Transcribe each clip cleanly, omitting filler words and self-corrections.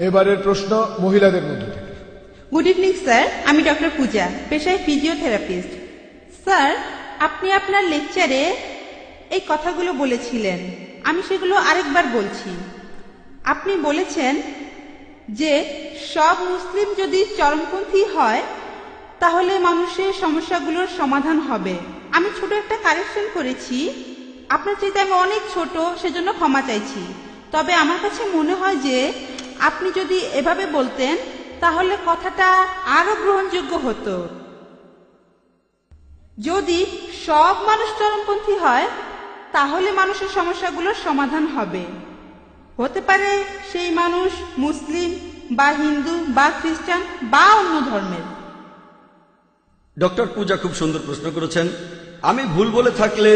এবারের প্রশ্ন মহিলাদের মধ্য থেকে। গুড ইভিনিং স্যার, আমি ডক্টর পূজা, পেশায় ফিজিওথেরাপিস্ট। স্যার, আপনি আপনার লেকচারে এই কথাগুলো বলেছিলেন, আমি সেগুলো আরেকবার বলছি। আপনি বলেছেন যে সব মুসলিম যদি চরমপন্থী হয় তাহলে মানুষের সমস্যাগুলোর সমাধান হবে। আমি ছোট একটা কারেকশন করেছি, আপনার চাইতে আমি অনেক ছোট, সেজন্য ক্ষমা চাইছি। তবে আমার কাছে মনে হয় যে আপনি যদি এভাবে বলতেন তাহলে কথাটা আরো গ্রহণযোগ্য হতো। যদি সব মানুষ চরমপন্থী হয় তাহলে মানুষের সমস্যাগুলোর সমাধান হবে। হতে পারে সেই মানুষ মুসলিম বা হিন্দু বা খ্রিস্টান বা অন্য ধর্মের। ডক্টর পূজা খুব সুন্দর প্রশ্ন করেছেন। আমি ভুল বলে থাকলে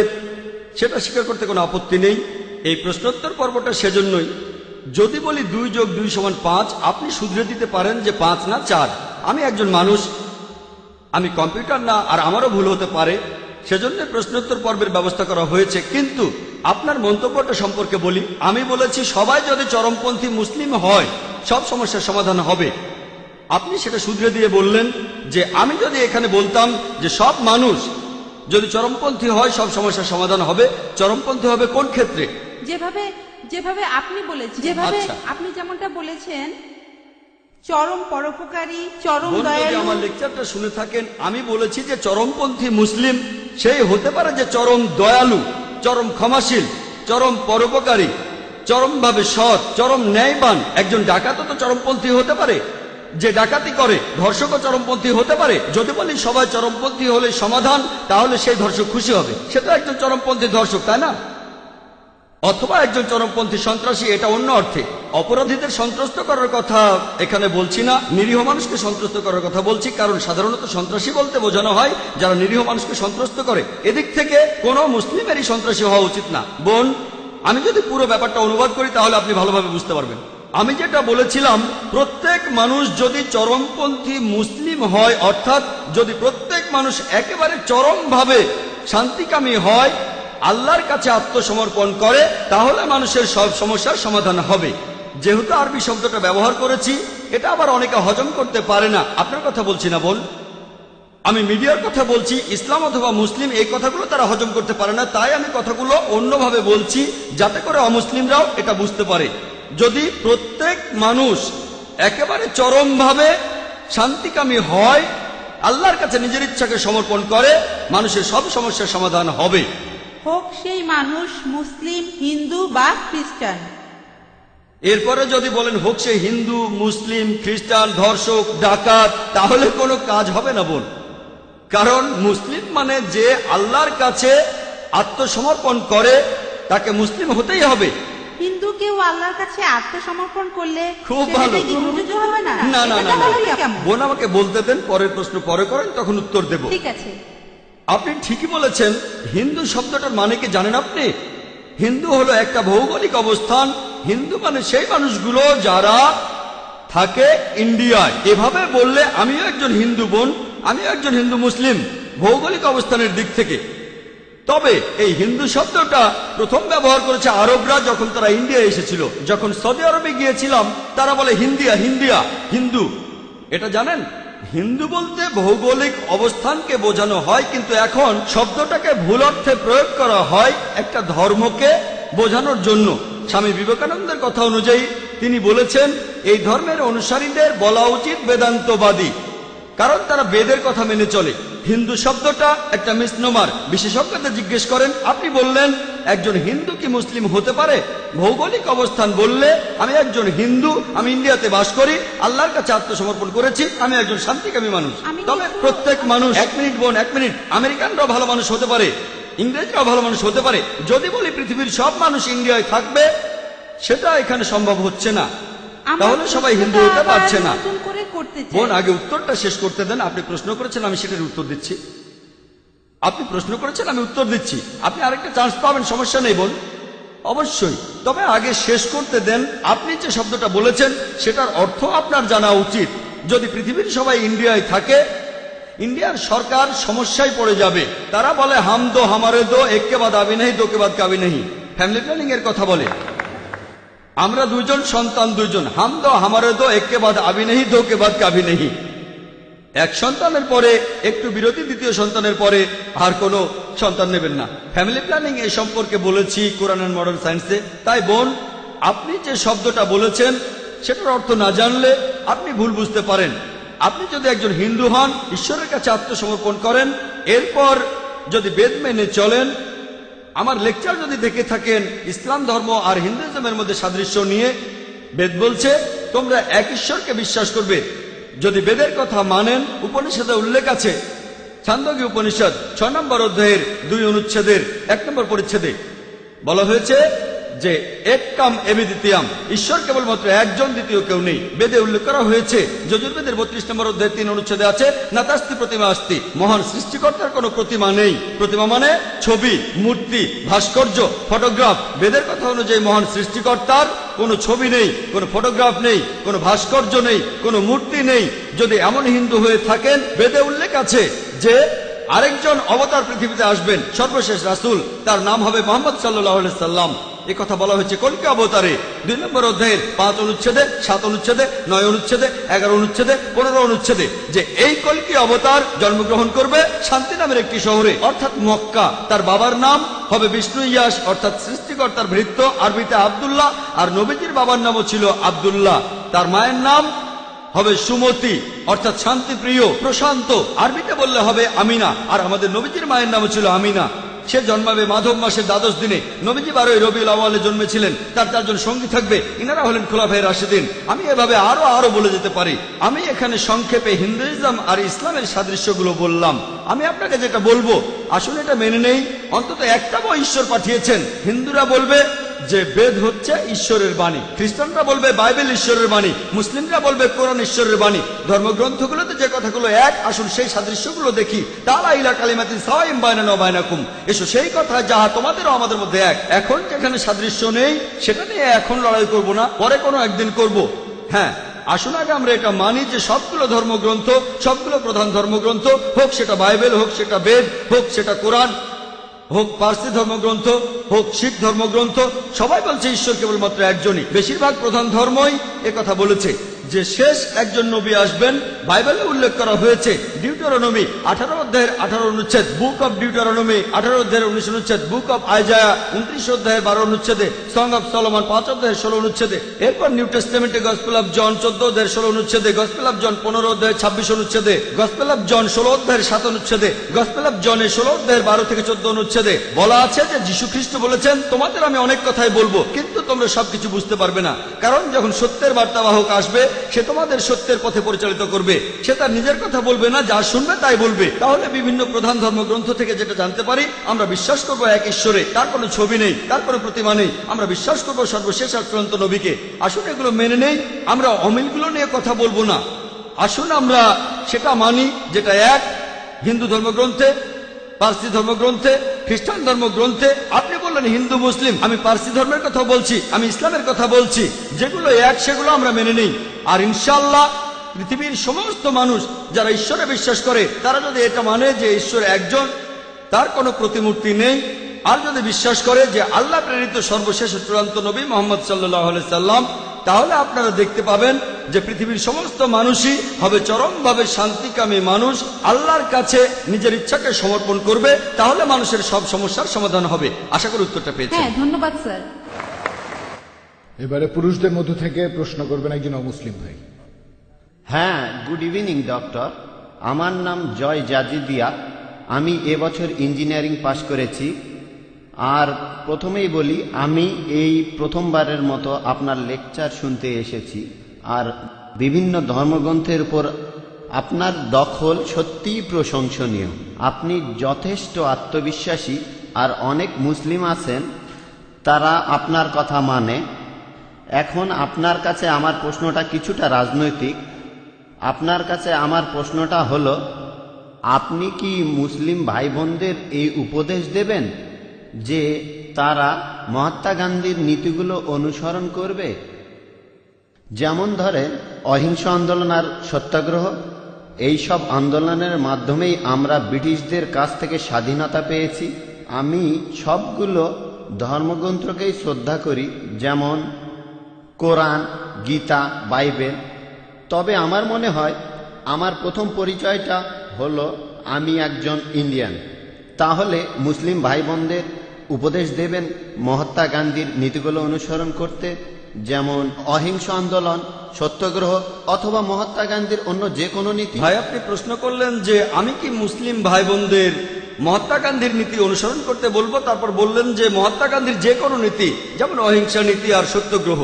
সেটা স্বীকার করতে কোনো আপত্তি নেই। এই প্রশ্নোত্তর পর্বটা সেজন্যই, যদি বলি 2 যোগ 2 সমান 5, আপনি শুধরে দিতে পারেন যে 5 না 4। আমি একজন মানুষ, আমি কম্পিউটার না, আর আমারও ভুল হতে পারে, সেজন্য প্রশ্নোত্তর পর্বের ব্যবস্থা করা হয়েছে। কিন্তু আপনার মন্তব্যটা সম্পর্কে বলি, আমি বলেছি সবাই যদি চরমপন্থী মুসলিম হয় সব সমস্যার সমাধান হবে। আপনি সেটা শুধরে দিয়ে বললেন যে আমি যদি এখানে বলতাম যে সব মানুষ যদি চরমপন্থী হয় সব সমস্যার সমাধান হবে, চরমপন্থী হবে কোন ক্ষেত্রে? যেভাবে আপনি বলেছেন, যেভাবে আপনি যেমনটা বলেছেন, চরম পরোপকারী, চরম দয়ালু। আমার লেকচারটা শুনে থাকেন, আমি বলেছি যে চরমপন্থী মুসলিম সেই হতে পারে যে চরম দয়ালু, চরম ক্ষমাশীল, চরম পরোপকারী, চরমভাবে সৎ, চরম ন্যায়বান। একজন ডাকাতও তো চরমপন্থী হতে পারে, যে ডাকাতি করে ধর্ষকও চরমপন্থী হতে পারে। যদি বলি সবাই চরমপন্থী হলে সমাধান, তাহলে সেই ধর্ষক খুশি হবে, সেটা একজন চরমপন্থী ধর্ষক, তাই না? অথবা একজন চরমপন্থী সন্ত্রাসী, এটা অন্য অর্থে। অপরাধীদের সন্ত্রস্ত করার কথা এখানে বলছি না, নিরীহ মানুষকে সন্ত্রস্ত করার কথা বলছি। কারণ সাধারণত সন্ত্রাসী বলতে বোঝানো হয় যারা নিরীহ মানুষকে সন্ত্রস্ত করে। এদিক থেকে কোনো মুসলিমেরই সন্ত্রাসী হওয়া উচিত না। বোন, আমি যদি পুরো ব্যাপারটা অনুবাদ করি তাহলে আপনি ভালোভাবে বুঝতে পারবেন। আমি যেটা বলেছিলাম, প্রত্যেক মানুষ যদি চরমপন্থী মুসলিম হয়, অর্থাৎ যদি প্রত্যেক মানুষ একেবারে চরমভাবে শান্তিকামী হয়, আল্লাহর কাছে আত্মসমর্পণ করে, তাহলে মানুষের সব সমস্যার সমাধান হবে। যেহেতু আরবি শব্দটা ব্যবহার করেছি, এটা আবার অনেকে হজম করতে পারে না। আপনার কথা বলছি না বোন, আমি মিডিয়ার কথা বলছি। ইসলাম অথবা মুসলিম এই কথাগুলো তারা হজম করতে পারে না, তাই আমি কথাগুলো অন্যভাবে বলছি যাতে করে অমুসলিমরাও এটা বুঝতে পারে। যদি প্রত্যেক মানুষ একেবারে চরমভাবে শান্তিকামী হয়, আল্লাহর কাছে নিজের ইচ্ছাকে সমর্পণ করে, মানুষের সব সমস্যার সমাধান হবে। হোক সেই মানুষ মুসলিম, হিন্দু বা খ্রিস্টান। এরপরে যদি বলেন হোক সে হিন্দু, মুসলিম, খ্রিস্টান, ধর্ষক, ডাকাত, তাহলে কোনো কাজ হবে না বোন। কারণ মুসলিম মানে যে আল্লাহর কাছে আত্মসমর্পণ করে, তাকে মুসলিম হতেই হবে। হিন্দু কেউ আল্লাহর কাছে আত্মসমর্পণ করলে খুব ভালো, হবে না? না না না, বোন আমাকে বলতে দেন, পরের প্রশ্ন পরে করেন, তখন উত্তর দেব। ঠিক আছে। আপনি ঠিকই বলেছেন। হিন্দু শব্দটার মানে কি জানেন আপনি? হিন্দু হলো একটা ভৌগোলিক অবস্থান। হিন্দু মানে সেই মানুষগুলো যারা থাকে ইন্ডিয়ায়। এভাবে বললে আমিও একজন হিন্দু বোন, আমিও একজন হিন্দু মুসলিম ভৌগোলিক অবস্থানের দিক থেকে। তবে এই হিন্দু শব্দটা প্রথম ব্যবহার করেছে আরবরা যখন তারা ইন্ডিয়া এসেছিল। যখন সৌদি আরবে গিয়েছিলাম তারা বলে হিন্দিয়া, হিন্দিয়া, হিন্দু। এটা জানেন, হিন্দু বলতে ভৌগোলিক অবস্থানকে বোঝানো হয়, কিন্তু এখন শব্দটাকে ভুল অর্থে প্রয়োগ করা হয় একটা ধর্মকে বোঝানোর জন্য। স্বামী বিবেকানন্দের কথা অনুযায়ী তিনি বলেছেন এই ধর্মের অনুসারীদের বলা উচিত বেদান্তবাদী, কারণ তারা বেদের কথা মেনে চলে। হিন্দু শব্দটা একটা মিসনোমার। বিশেষজ্ঞদের জিজ্ঞেস করেন, আপনি বললেন একজন হিন্দু কি মুসলিম হতে পারে? ভৌগোলিক অবস্থান বললে আমি একজন হিন্দু, আমি ইন্ডিয়াতে বাস করি, আল্লাহর কাছে আত্মসমর্পণ করেছি, আমি একজন শান্তিকামী মানুষ। তবে প্রত্যেক মানুষ, 1 মিনিট বোন, 1 মিনিট, আমেরিকানরাও ভালো মানুষ হতে পারে, ইংরেজরাও ভালো মানুষ হতে পারে। যদি বলি পৃথিবীর সব মানুষ ইন্ডিয়ায় থাকবে, সেটা এখানে সম্ভব হচ্ছে না, তাহলে সবাই হিন্দু হতে পারছে না। বোন, আগে উত্তরটা শেষ করতে দেন। আপনি প্রশ্ন করেছেন, আমি সেটার উত্তর দিচ্ছি। আপনি প্রশ্ন করেছেন, আমি উত্তর দিচ্ছি। আপনি আরেকটা চান্স পাবেন, সমস্যা নেই বোন, অবশ্যই। তবে আগে শেষ করতে দেন। আপনি যে শব্দটা বলেছেন সেটার অর্থ আপনার জানা উচিত। যদি পৃথিবীর সবাই ইন্ডিয়ায় থাকে, ইন্ডিয়ার সরকার সমস্যায় পড়ে যাবে। তারা বলে হাম দো, হামারে দো, এক কে বাদ আবি নেই, দো কে বাদ কাবি নেই, ফ্যামিলি প্ল্যানিং এর কথা বলে। আমরা দুজন সন্তান, দুজন। হাম দো হামারে দো, একে বাদ আবি নেহি, দো কে বাদ কাবি নেহি। এক সন্তানের পরে একটু বিরতি, দ্বিতীয় সন্তানের পরে আর কোনো সন্তান নেবেন না। ফ্যামিলি প্ল্যানিং এই সম্পর্কে বলেছি কোরআন এন্ড মডার্ন সায়েন্সে। তাই বোন, আপনি যে শব্দটা বলেছেন সেটার অর্থ না জানলে আপনি ভুল বুঝতে পারেন। আপনি যদি একজন হিন্দু হন, ঈশ্বরের কাছে আত্মসমর্পণ করেন, এরপর যদি বেদ মেনে চলেন, আমার লেকচার যদি দেখে থাকেন ইসলাম ধর্ম আর হিন্দুইজমের মধ্যে সাদৃশ্য নিয়ে, বেদ বলছে তোমরা এক ঈশ্বরকে বিশ্বাস করবে। যদি বেদের কথা মানেন, উপনিষদে উল্লেখ আছে, ছান্দোগ্য উপনিষদ 6 নম্বর অধ্যায়ের 2 অনুচ্ছেদের 1 নম্বর পরিচ্ছেদে বলা হয়েছে যে এককাম এবিদ্বিতীয়াম, ঈশ্বর কেবলমাত্র একজন, দ্বিতীয় কেউ নেই। বেদে উল্লেখ করা হয়েছে, যজুর্বেদের 32 নম্বর অধ্যায়ের 3 অনুচ্ছেদে আছে, নাতাস্তি প্রতিমা আস্তি, মহান সৃষ্টিকর্তার কোনো প্রতিমা নেই। প্রতিমা মানে ছবি, মূর্তি, ভাস্কর্য, ফটোগ্রাফ। বেদের কথা অনুযায়ী মহান সৃষ্টিকর্তার কোনো ছবি নেই, কোনো ফটোগ্রাফ নেই, কোনো ভাস্কর্য নেই, কোনো মূর্তি নেই। যদি এমন হিন্দু হয়ে থাকেন, বেদে উল্লেখ আছে যে আরেকজন অবতার পৃথিবীতে আসবেন, সর্বশেষ রাসূল, তার নাম হবে মুহাম্মদ সাল্লাল্লাহু আলাইহি সাল্লাম। এই কথা বলা হয়েছে কল্কি অবতারে 2 নম্বর অধ্যায়ের 5 অনুচ্ছেদে, 7 অনুচ্ছেদে, 9 অনুচ্ছেদে, 11 অনুচ্ছেদে, 15 অনুচ্ছেদে, যে এই কল্কি অবতার জন্মগ্রহণ করবে শান্তি নামের একটি শহরে, অর্থাৎ মক্কা। তার বাবার নাম হবে বিষ্ণু ইয়াস, অর্থাৎ সৃষ্টিকর্তার ভৃত্য, আরবিতে আব্দুল্লাহ। আর নবীজির বাবার নামও ছিল আব্দুল্লাহ। তার মায়ের নাম হবে সুমতি, অর্থাৎ শান্তিপ্রিয়, প্রশান্ত। আরবিতে বললে হবে আমিনা। আর আমাদের নবীজির মায়ের নামও ছিল আমিনা। সে জন্মাবে মাধব মাসের 12 দিনে। নবীজি 12 রবিউল আউয়ালে জন্মেছিলেন। তার 4 জন সঙ্গী থাকবে, ইনারা হলেন খোলাফায়ে রাশিদিন। আমি এভাবে আরো বলে যেতে পারি। আমি এখানে সংক্ষেপে হিন্দুইজম আর ইসলামের সাদৃশ্যগুলো বললাম। আমি আপনাকে যেটা বলবো, আসলে এটা মেনে নেই। অন্তত একটা বই ঈশ্বর পাঠিয়েছেন। হিন্দুরা বলবে যে বেদ হচ্ছে ঈশ্বরের বাণী, খ্রিস্টানরা বলবে বাইবেল ঈশ্বরের বাণী, মুসলিমরা বলবে কোরআন ঈশ্বরের বাণী। ধর্মগ্রন্থগুলোতে যে কথাগুলো এক, আসুন সেই সাদৃশ্যগুলো দেখি। তাআলা ইলা কালিমাতিন সাওয়াইন বাইনানা ওয়া বাইনাকুম, এসো সেই কথা যাহা তোমাদেরও আমাদের মধ্যে এক। এখন যেখানে সাদৃশ্য নেই সেটা নিয়ে এখন লড়াই করব না, পরে কোনো একদিন করব। হ্যাঁ, আসুন আগে আমরা এটা মানি যে সবগুলো ধর্মগ্রন্থ, সবগুলো প্রধান ধর্মগ্রন্থ, হোক সেটা বাইবেল, হোক সেটা বেদ, হোক সেটা কোরআন, হোক পার্সি ধর্মগ্রন্থ, হোক শিখ ধর্মগ্রন্থ, সবাই বলছে ঈশ্বর কেবলমাত্র একজনই। বেশিরভাগ প্রধান ধর্মই একথা বলেছে যে শেষ একজন নবী আসবেন। বাইবেলে উল্লেখ করা হয়েছে ডিউটেরোনমি 18 অধ্যায়ের 18 অনুচ্ছেদ, বুক অব ডিউটেরোনমি 18 অধ্যায়ের 19 অনুচ্ছেদ, বুক অব আইজায়া 29 অধ্যায়ের 12 অনুচ্ছেদে, সং অব সলোমন 5 অধ্যায়ের 16 অনুচ্ছেদে। এরপর নিউ টেস্টামেন্টে গসপেল অব জন 14 অধ্যায়ের 16 অনুচ্ছেদে, গসপেল অব জন 15 অধ্যায়ের 26 অনুচ্ছেদে, গসপেল অব জন 16 অধ্যায়ের 7 অনুচ্ছেদে, গসপেল অব জনের 16 অধ্যায়ের 12 থেকে 14 অনুচ্ছেদে বলা আছে যে যীশু খ্রিস্ট বলেছেন, তোমাদের আমি অনেক কথাই বলবো, কিন্তু তোমরা সবকিছু বুঝতে পারবে না। কারণ যখন সত্যের বার্তাবাহক আসবে, সে তোমাদের সত্যের পথে পরিচালিত করবে। সে তার নিজের কথা বলবে না, যা শুনবে তাই বলবে। তাহলে বিভিন্ন প্রধান ধর্মগ্রন্থ থেকে যেটা জানতে পারি, আমরা বিশ্বাস করব এক ঈশ্বরে, তার কোনো ছবি নেই, তার কোনো প্রতিমা নেই। আমরা বিশ্বাস করব সর্বশেষ আর চূড়ান্ত নবীকে। আসুন এগুলো মেনে নেই, আমরা অমিলগুলো নিয়ে কথা বলবো না। আসুন আমরা সেটা মানি যেটা এক, হিন্দু ধর্মগ্রন্থে, পার্সি ধর্মগ্রন্থে, খ্রিস্টান ধর্মগ্রন্থে। আপনি বললেন হিন্দু মুসলিম, আমি পার্সি ধর্মের কথা বলছি, আমি ইসলামের কথা বলছি। যেগুলো এক সেগুলো আমরা মেনে নিই। আর ইনশাআল্লাহ পৃথিবীর সমস্ত মানুষ যারা ঈশ্বরে বিশ্বাস করে, তারা যদি এটা মানে যে ঈশ্বর একজন, তার কোনো প্রতিমূর্তি নেই, আর যদি বিশ্বাস করে যে আল্লাহ প্রেরিত সর্বশেষ চূড়ান্ত নবী মুহাম্মদ সাল্লাল্লাহু আলাইহি সাল্লাম, তাহলে আপনারা দেখতে পাবেন যে পৃথিবীর সমস্ত মানুষই হবে চরমভাবে শান্তিকামী মানুষ, আল্লাহর কাছে নিজের ইচ্ছাকে সমর্পণ করবে। তাহলে মানুষের সব সমস্যার সমাধান হবে। আশা করি উত্তরটা পেয়েছেন। হ্যাঁ, ধন্যবাদ স্যার। এবারে পুরুষদের মধ্য থেকে প্রশ্ন করবেন একজন অমুসলিম ভাই। হ্যাঁ, গুড ইভিনিং ডক্টর। আমার নাম জয় জাজিদিয়া। আমি এবছর ইঞ্জিনিয়ারিং পাশ করেছি। আর প্রথমেই বলি, আমি এই প্রথমবারের মতো আপনার লেকচার শুনতে এসেছি। আর বিভিন্ন ধর্মগ্রন্থের উপর আপনার দখল সত্যিই প্রশংসনীয়। আপনি যথেষ্ট আত্মবিশ্বাসী। আর অনেক মুসলিম আছেন, তারা আপনার কথা মানে। এখন আপনার কাছে আমার প্রশ্নটা কিছুটা রাজনৈতিক। আপনার কাছে আমার প্রশ্নটা হলো, আপনি কি মুসলিম ভাই বোনদের এই উপদেশ দেবেন যে তারা মহাত্মা গান্ধীর নীতিগুলো অনুসরণ করবে? যেমন ধরেন অহিংস আন্দোলন আর সত্যাগ্রহ, এই সব আন্দোলনের মাধ্যমেই আমরা ব্রিটিশদের কাছ থেকে স্বাধীনতা পেয়েছি। আমি সবগুলো ধর্মগ্রন্থকেই শ্রদ্ধা করি, যেমন কোরআন, গীতা, বাইবেল। তবে আমার মনে হয় আমার প্রথম পরিচয়টা হলো আমি একজন ইন্ডিয়ান। তাহলে মুসলিম ভাই বোনদের উপদেশ দেবেন মহাত্মা গান্ধীর নীতিগুলো অনুসরণ করতে, যেমন অহিংস আন্দোলন, সত্যগ্রহ অথবা মহাত্মা গান্ধীর অন্য যে কোনো নীতি? ভাই, আপনি প্রশ্ন করলেন যে আমি কি মুসলিম ভাই বোনদের মহাত্মা গান্ধীর নীতি অনুসরণ করতে বলবো, তারপর বললেন যে মহাত্মা গান্ধীর যে কোনো নীতি, যেমন অহিংসা নীতি আর সত্যগ্রহ।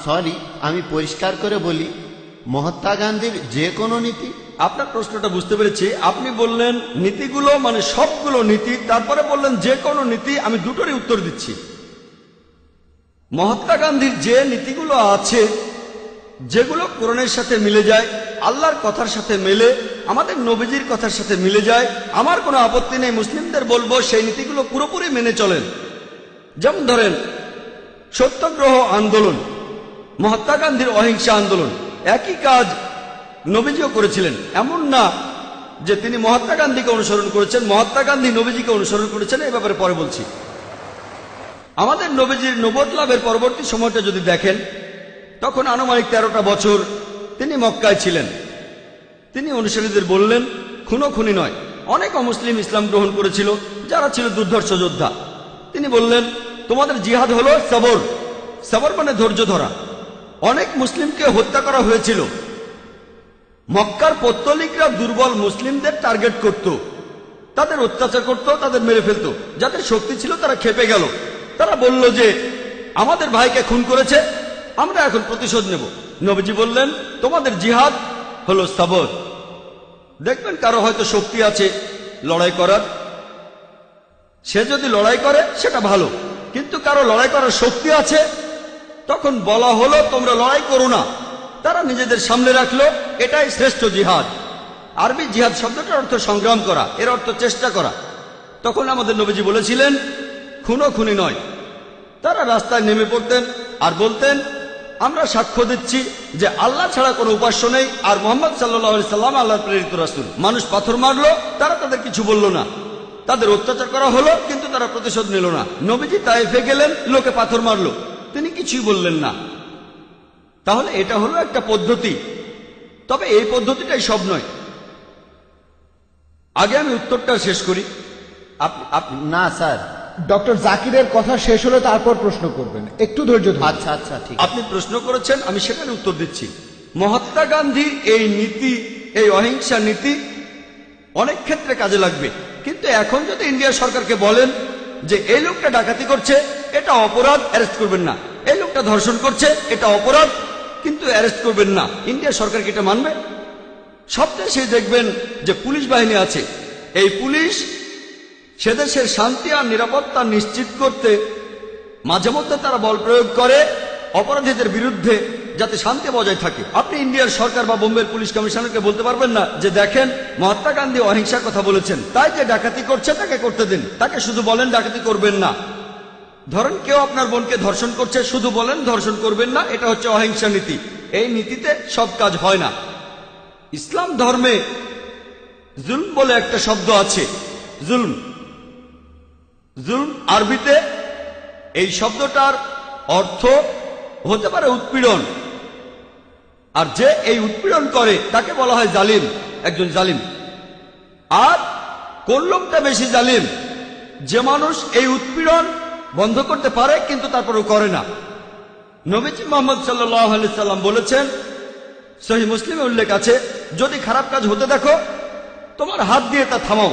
সরি, আমি পরিষ্কার করে বলি, মহাত্মা গান্ধীর যে কোনো নীতি। আপনার প্রশ্নটা বুঝতে পেরেছি। আপনি বললেন নীতিগুলো মানে সবগুলো নীতি, তারপরে বললেন যে কোনো নীতি। আমি দুটোরই উত্তর দিচ্ছি। মহাত্মা গান্ধীর যে নীতিগুলো আছে, যেগুলো কোরআনের সাথে মিলে যায়, আল্লাহর কথার সাথে মেলে, আমাদের নবীজির কথার সাথে মিলে যায়, আমার কোনো আপত্তি নেই। মুসলিমদের বলবো সেই নীতিগুলো পুরোপুরি মেনে চলেন। যেমন ধরেন সত্যগ্রহ আন্দোলন, মহাত্মা গান্ধীর অহিংসা আন্দোলন, একই কাজ নবীজিও করেছিলেন। এমন না যে তিনি মহাত্মা গান্ধীকে অনুসরণ করেছেন, মহাত্মা গান্ধী নবীজিকে অনুসরণ করেছেন। এই ব্যাপারে পরে বলছি। আমাদের নবীজির নবুয়ত লাভের পরবর্তী সময়টা যদি দেখেন, তখন আনুমানিক 13টা বছর তিনি মক্কায় ছিলেন। তিনি অনুসারীদের বললেন খুনোখুনি নয়। অনেক অমুসলিম ইসলাম গ্রহণ করেছিল যারা ছিল দুর্ধর্ষ যোদ্ধা। তিনি বললেন তোমাদের জিহাদ হলো সবর। সবর মানে ধৈর্য ধরা। অনেক মুসলিমকে হত্যা করা হয়েছিল। মক্কার পৌত্তলিকরা দুর্বল মুসলিমদের টার্গেট করত, তাদের অত্যাচার করত, তাদের মেরে ফেলত। যাদের শক্তি ছিল তারা খেপে গেল। তারা বলল যে আমাদের ভাইকে খুন করেছে, আমরা এখন প্রতিশোধ নেব। নবীজি বললেন তোমাদের জিহাদ হলো সবর। দেখবেন কারো হয়তো শক্তি আছে লড়াই করার, সে যদি লড়াই করে সেটা ভালো, কিন্তু কারো লড়াই করার শক্তি আছে, তখন বলা হলো তোমরা লড়াই করো না। তারা নিজেদের সামনে রাখলো, এটাই শ্রেষ্ঠ জিহাদ। আরবি জিহাদ শব্দটার অর্থ সংগ্রাম করা, এর অর্থ চেষ্টা করা। তখন আমাদের নবীজি বলেছিলেন খুনোখুনি নয়। তারা রাস্তায় নেমে পড়তেন আর বলতেন আমরা সাক্ষ্য দিচ্ছি যে আল্লাহ ছাড়া কোনো উপাস্য নেই, আর মুহাম্মদ সাল্লাল্লাহু আলাইহি সাল্লাম আল্লাহর প্রেরিত রাসূল। মানুষ পাথর মারলো, তারা তাদের কিছু বলল না। তাদের অত্যাচার করা হলো, কিন্তু তারা প্রতিশোধ নিল না। নবীজি তায়েফে গেলেন, লোকে পাথর মারলো, তিনি কিছুই বললেন না। তাহলে এটা হলো একটা পদ্ধতি। তবে এই পদ্ধতিটাই সব নয়। আগে আমি উত্তরটা শেষ করি। না স্যার, ডক্টর জাকিরের কথা শেষ হলে তারপর প্রশ্ন করবেন, একটু ধৈর্য ধরুন। আচ্ছা আচ্ছা, ঠিক। আপনি প্রশ্ন করেছেন, আমি সেটার উত্তর দিচ্ছি। মহাত্মা গান্ধীর এই নীতি, এই অহিংসা নীতি অনেক ক্ষেত্রে কাজে লাগবে। কিন্তু এখন যদি ইন্ডিয়া সরকারকে বলেন যে এই লোকটা ডাকাতি করছে, এটা অপরাধ, অ্যারেস্ট করবেন না। এই লোকটা ধর্ষণ করছে, এটা অপরাধ, কিন্তু অ্যারেস্ট করবেন না, ইন্ডিয়া সরকার কি এটা মানবে? সব দেশে দেখবেন যে পুলিশ বাহিনী আছে। এই পুলিশ সে দেশের শান্তি আর নিরাপত্তা নিশ্চিত করতে মাঝে মধ্যে তারা বল প্রয়োগ করে অপরাধীদের বিরুদ্ধে, যাতে শান্তি বজায় থাকে। আপনি ইন্ডিয়ার সরকার বা বোম্বের পুলিশ কমিশনারকে বলতে পারবেন না যে দেখেন মহাত্মা গান্ধী অহিংসার কথা বলেছেন, তাই যে ডাকাতি করছে তাকে করতে দিন। তাকে শুধু বলেন ডাকাতি করবেন না। ধরেন কেউ আপনার বোনকে ধর্ষণ করছে, শুধু বলেন ধর্ষণ করবেন না, এটা হচ্ছে অহিংসা নীতি। এই নীতিতে সব কাজ হয় না। ইসলাম ধর্মে জুলম বলে একটা শব্দ আছে। জুলম, জুলম আরবিতে এই শব্দটার অর্থ হতে পারে উৎপীড়ন, আর যে এই উৎপীড়ন করে তাকে বলা হয় জালিম, একজন জালিম। আর কোন লোকটা বেশি জালিম? যে মানুষ এই উৎপীড়ন বন্ধ করতে পারে কিন্তু তারপরেও করে না। নবীজি মুহাম্মদ সাল্লাল্লাহু আলাইহি সাল্লাম বলেছেন, সহিহ মুসলিমে উল্লেখ আছে, যদি খারাপ কাজ হতে দেখো তোমার হাত দিয়ে তা থামাও।